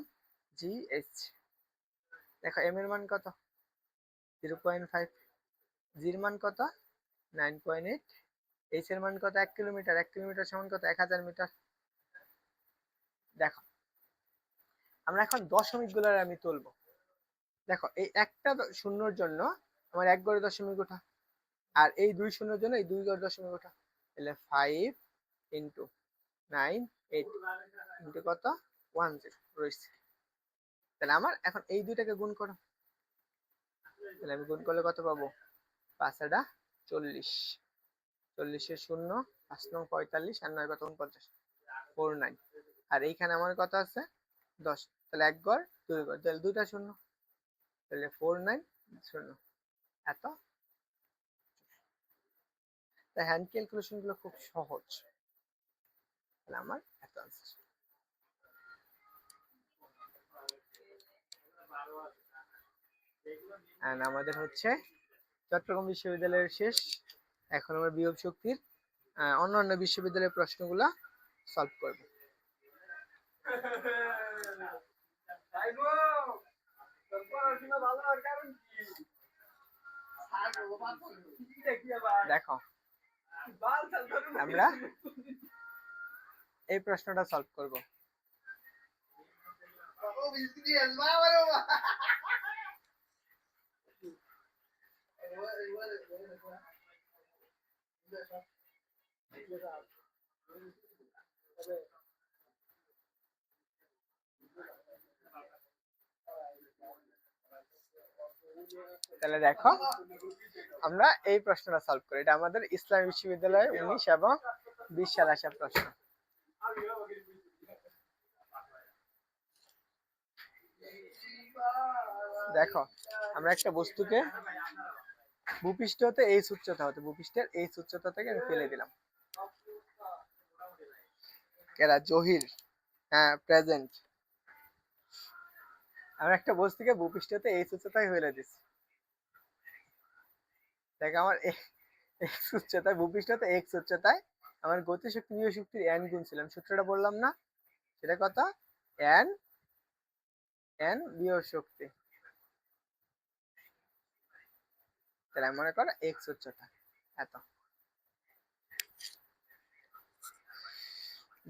A: জি এইচ। দেখো এম এর মান কত? 0.5, জির মান কত? 9.8, এইচ এর মান কত? 1 কিলোমিটার, 1 কিলোমিটার সমান কত? 1000 মিটার। দেখো আমরা এখন দশমিক গুলার আমি তুলবো। দেখো এই একটা শূন্যর জন্য আমার 1 গড়ে দশমিক ওঠা, আর এই 2 শূন্যর জন্য এই 2 গড়ে দশমিক ওঠা। তাহলে 5 ইন্টু 9 8 ইন্টু কত? 10 রয়েছে। তাহলে আমার এখন এই দুইটাকে গুণ করো, তাহলে আমি গুণ করলে কত পাবো? 5 আর 40, 40 শূন্য, 5 নং 45 আর 9 কত? 49, 49। আর এইখানে আমার কত আছে? 10। তাহলে 1 গড় 2 গড়, তাহলে দুইটা শূন্য, তাহলে 49 শূন্য, এত। তাই হ্যান্ড ক্যালকুলেশন গুলো খুব সহজ। তাহলে আমার এত আনসার। আমাদের হচ্ছে চট্টগ্রাম বিশ্ববিদ্যালয়ের শেষ। এখন আমরা বিভব শক্তির অন্যান্য বিশ্ববিদ্যালয়ের প্রশ্নগুলা সলভ করব। দেখো আমরা এই প্রশ্নটা সলভ করব। তাহলে দেখো আমরা এই প্রশ্নটা সলভ করি, এটা আমাদের ইসলামী বিশ্ববিদ্যালয়ে 19 এবং 20 সালে আসা প্রশ্ন। দেখো আমরা একটা বস্তুকে ভূপৃষ্ঠ হতে এই উচ্চতা হতে, ভূপৃষ্ঠের এই উচ্চতা থেকে আমি ফেলে দিলাম। কেরা জহির, হ্যাঁ প্রেজেন্ট। আমরা একটা বস্তুকে ভূপৃষ্ঠ হতে এই উচ্চতায় ফেলে দিচ্ছি। দেখ আমার এক্স উচ্চতায়, ভূপৃষ্ঠ হতে এক্স উচ্চতায় আমার গতিশক্তি বিভব শক্তির n গুণ ছিল, আমি সূত্রটা বললাম না, সেটা কত? n বিভব শক্তি। তাহলে মনে করো এক্স উচ্চতা এত।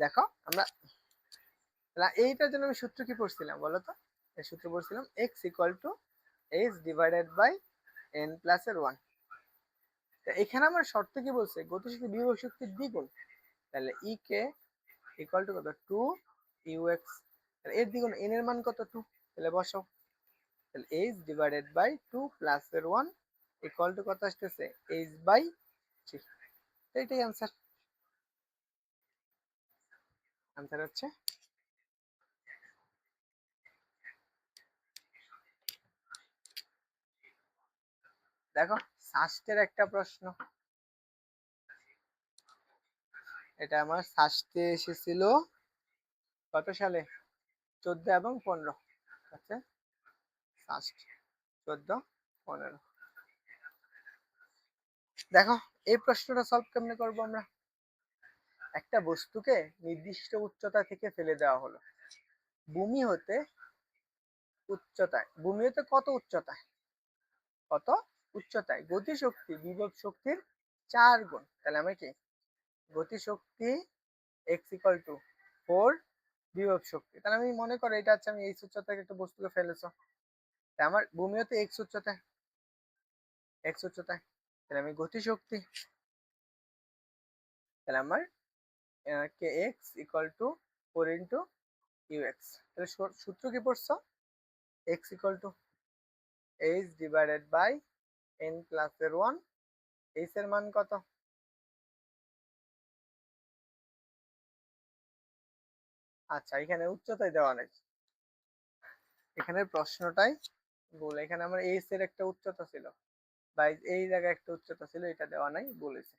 A: দেখো আমরা এইটার জন্য আমি সূত্র কি পড়ছিলাম বলো তো? এই সূত্র পড়ছিলাম x equal to h divided by n plus এর 1। এখানে আমার শর্ত কি বলছে? গতিশক্তি বিভব শক্তির দ্বিগুণ। তাহলে ই কে ইকুয়াল টু কত? 2 ux। তাহলে এর দ্বিগুণ n এর মান কত? 2। তাহলে বসাও, তাহলে h ডিভাইডেড বাই 2 প্লাস এর 1 ইকুয়াল টু কত আসতেছে? h by 3। এটাই आंसर। आंसर হচ্ছে দেখো ষষ্ঠের একটা প্রশ্ন, এটা আমার ষষ্ঠে এসেছিল কত সালে? 14 এবং 15। আচ্ছা ষষ্ঠ 14 15। দেখো এই প্রশ্নটা সলভ কেমনে করব আমরা? একটা বস্তুকে নির্দিষ্ট উচ্চতা থেকে ফেলে দেওয়া হলো ভূমি হতে উচ্চতায়। ভূমি হতে কত উচ্চতায়? কত উচ্চতায়? গতিশক্তি বিভব শক্তির 4 গুণ। তাহলে আমি কি গতিশক্তি x ইকুয়াল টু 4 বিভব শক্তি। তাহলে আমি মনে করি এটা হচ্ছে আমি এই উচ্চতায় একটা বস্তুকে ফেলেছো, তাই আমার ভূমি হতে x উচ্চতায়, x উচ্চতায়। তাহলে আমি গতিশক্তি, তাহলে আমার kx equal to 4 into ux। তাহলে সূত্র কি পড়ছো? x equal to h divided by n plus এর 1। h এর মান কত? আচ্ছা এখানে উচ্চতায় দেওয়া নেই, এখানে প্রশ্নটাই ভুল। এখানে আমার h এর একটা উচ্চতা ছিল বা এই জায়গায় একটা উচ্চতা ছিল, এটা দেওয়া নাই, বলেছে।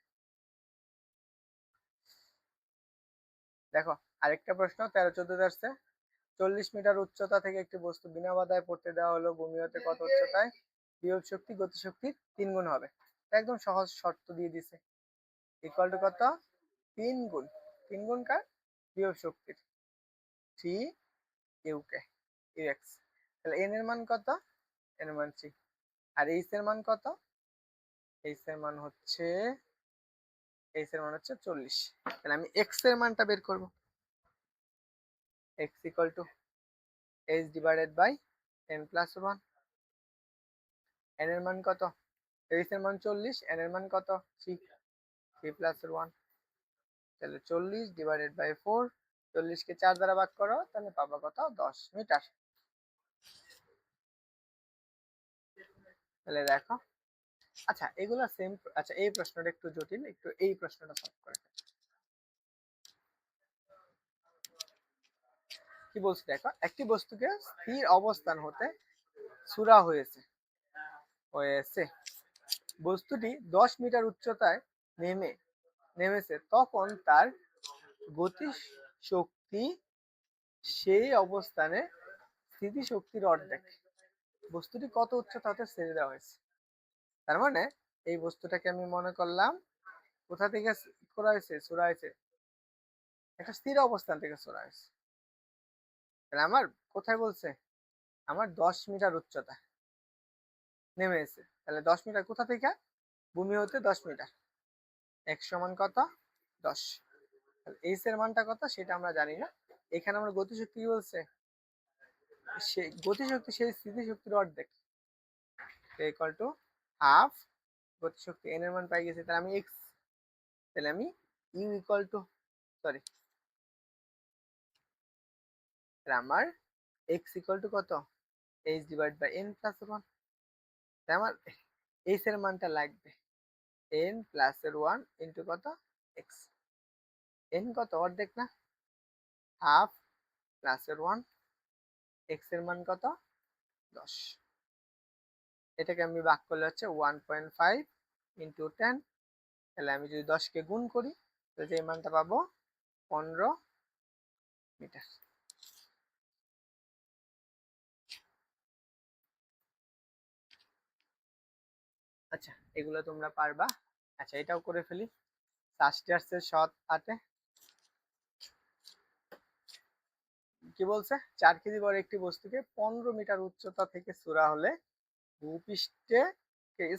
A: দেখো আরেকটা প্রশ্ন 13-14 আসছে। 40 মিটার উচ্চতা থেকে একটি বস্তু বিনা বাধায় পড়তে দেওয়া হলো ভূমি হতে কত উচ্চতায়? বিভব শক্তি গতিশক্তির 3 গুণ হবে। একদম সহজ শর্ত দিয়ে দিছে, ইকুয়াল টু কত? 3 গুণ। 3 গুণ কার? বিভব শক্তির 3 ইউকে ইউএক্স। তাহলে n এর মান কত? n এর মান 3। আর h এর মান কত? h এর মান হচ্ছে 40। তাহলে আমি x এর মানটা বের করব। x equal to h divided by n plus 1। n এর মান কত? h এর মান 40, n এর মান কত? 3, 3 প্লাস 1। তাহলে 40 ডিভাইডেড বাই 4, 40 কে 4 দ্বারা ভাগ করো, তাহলে পাবা কত? 10 মিটার। তাহলে দেখো আচ্ছা এগুলা সেম। আচ্ছা এই প্রশ্নটা একটু জটিল, একটু এই প্রশ্নটা সলভ করে। কি বলছি দেখো, একটি বস্তুকে স্থির অবস্থান হতে ছোড়া হয়েছে হয়েছে বস্তুটি 10 মিটার উচ্চতায় নেমেছে, তখন তার গতি শক্তি সেই অবস্থানে স্থিতি শক্তির অর্ধেক। বস্তুটি কত উচ্চতা হতে ছেড়ে দেওয়া হয়েছে? তার মানে এই বস্তুটাকে আমি মনে করলাম কোথা থেকে করা হয়েছে? ছোড়া হয়েছে একটা স্থির অবস্থান থেকে ছোড়া হয়েছে। তাহলে আমার কোথায় বলছে? আমার 10 মিটার উচ্চতা নেমে এসে। তাহলে 10 মিটার কোথা থেকে? ভূমি হতে 10 মিটার। x সমান কত? 10। তাহলে h এর মানটা কত সেটা আমরা জানি না। এখানে আমরা গতিশক্তি কি বলছে? সেই গতিশক্তি সেই স্থিতিশক্তির অর্ধেক, ইকুয়াল টু হাফ গতিশক্তি। n এর মান পাই গেছি, তাহলে আমি x তাহলে আমি ইউ ইকুয়াল টু সরি আমার এক্স ইকুয়াল টু কত H divide by N plus one. আমার এইচ এর মানটা লাগবে এন প্লাস এর ওয়ান ইন্টু কত এক্স। এন কত অর্ধেক না হাফ প্লাস এর ওয়ান এক্স এর মান কত 10। এটাকে আমি ভাগ করলে হচ্ছে 1.5 ইন্টু 10। তাহলে আমি যদি 10 কে গুণ করি তাহলে যে মানটা পাবো 15 মিটার। আচ্ছা এগুলো তোমরা পারবা। আচ্ছা এটাও করে ফেলি। সাস্টার্সের সৎ 8 কি বলছে 4 কেজি বড় একটি বস্তুকে 15 মিটার উচ্চতা থেকে ছোড়া হলে ভূপৃষ্ঠে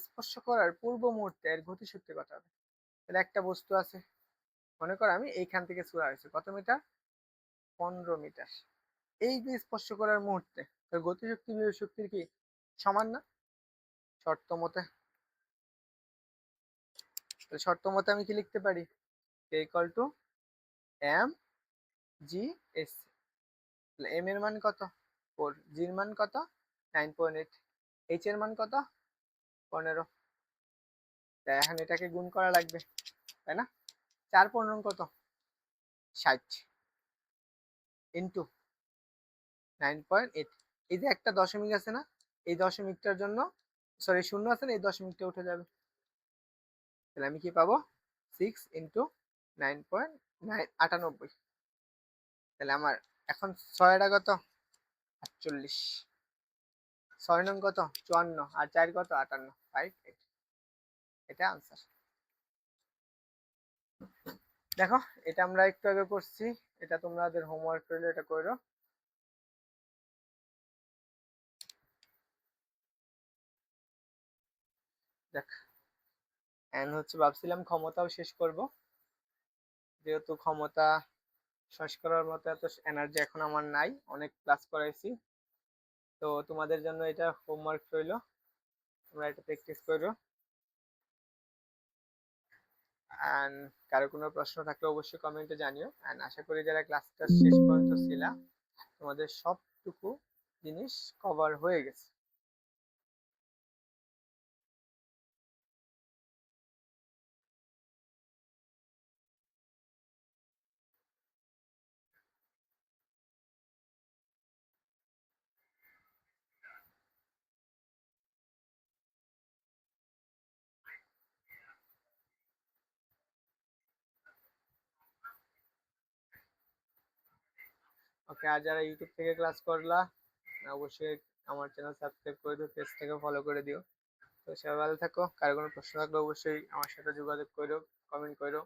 A: স্পর্শ করার পূর্ব মুহূর্তে এর গতিশক্তি কত হবে। তাহলে একটা বস্তু আছে মনে করো আমি এইখান থেকে ছোড়া হয়েছে কত মিটার 15 মিটার। এই যে স্পর্শ করার মুহূর্তে গতিশক্তি বিভব শক্তির কি সমান না শর্ত মতে। শর্ত মতে আমি কি লিখতে পারি K equal to M G S. M এর মান কত 4 জি এর মান কত 9.8 এইচ এর মান কত 15। তাই এখন এটাকে গুণ করা লাগবে তাই না 4 15 কত 60 ইন্টু 9.8। এই যে একটা দশমিক আছে না এই দশমিকটার জন্য সরি শূন্য আছে না এই দশমিকটা উঠে যাবে। তাহলে আমি কি পাবো 6 ইন্টু 9.9 98। তাহলে আমার এখন 6টা কত 48 6 নং কত 54 আর 4 কত 58 5 8। এটা आंसर। দেখো এটা আমরা একটু আগে করছি এটা তোমাদের হোমওয়ার্ক করলে এটা করো। দেখ এন্ড হচ্ছে ভাবছিলাম ক্ষমতাও শেষ করব যেহেতু ক্ষমতা শেষ করার মতো এত এনার্জি এখন আমার নাই অনেক ক্লাস করাইছি। তো তোমাদের জন্য এটা হোমওয়ার্ক রইলো তোমরা এটা প্র্যাকটিস করো। এন্ড কারো কোনো প্রশ্ন থাকলে অবশ্যই কমেন্টে জানিও। এন্ড আশা করি যারা ক্লাসটা শেষ পর্যন্ত ছিলা তোমাদের সবটুকু জিনিস কভার হয়ে গেছে। ওকে আর যারা ইউটিউব থেকে ক্লাস করলা অবশ্যই আমার চ্যানেল সাবস্ক্রাইব করে দিও পেজটাকে ফলো করে দিও। তো সবাই ভালো থাকো কারো কোনো প্রশ্ন থাকলে অবশ্যই আমার সাথে যোগাযোগ করো কমেন্ট করো।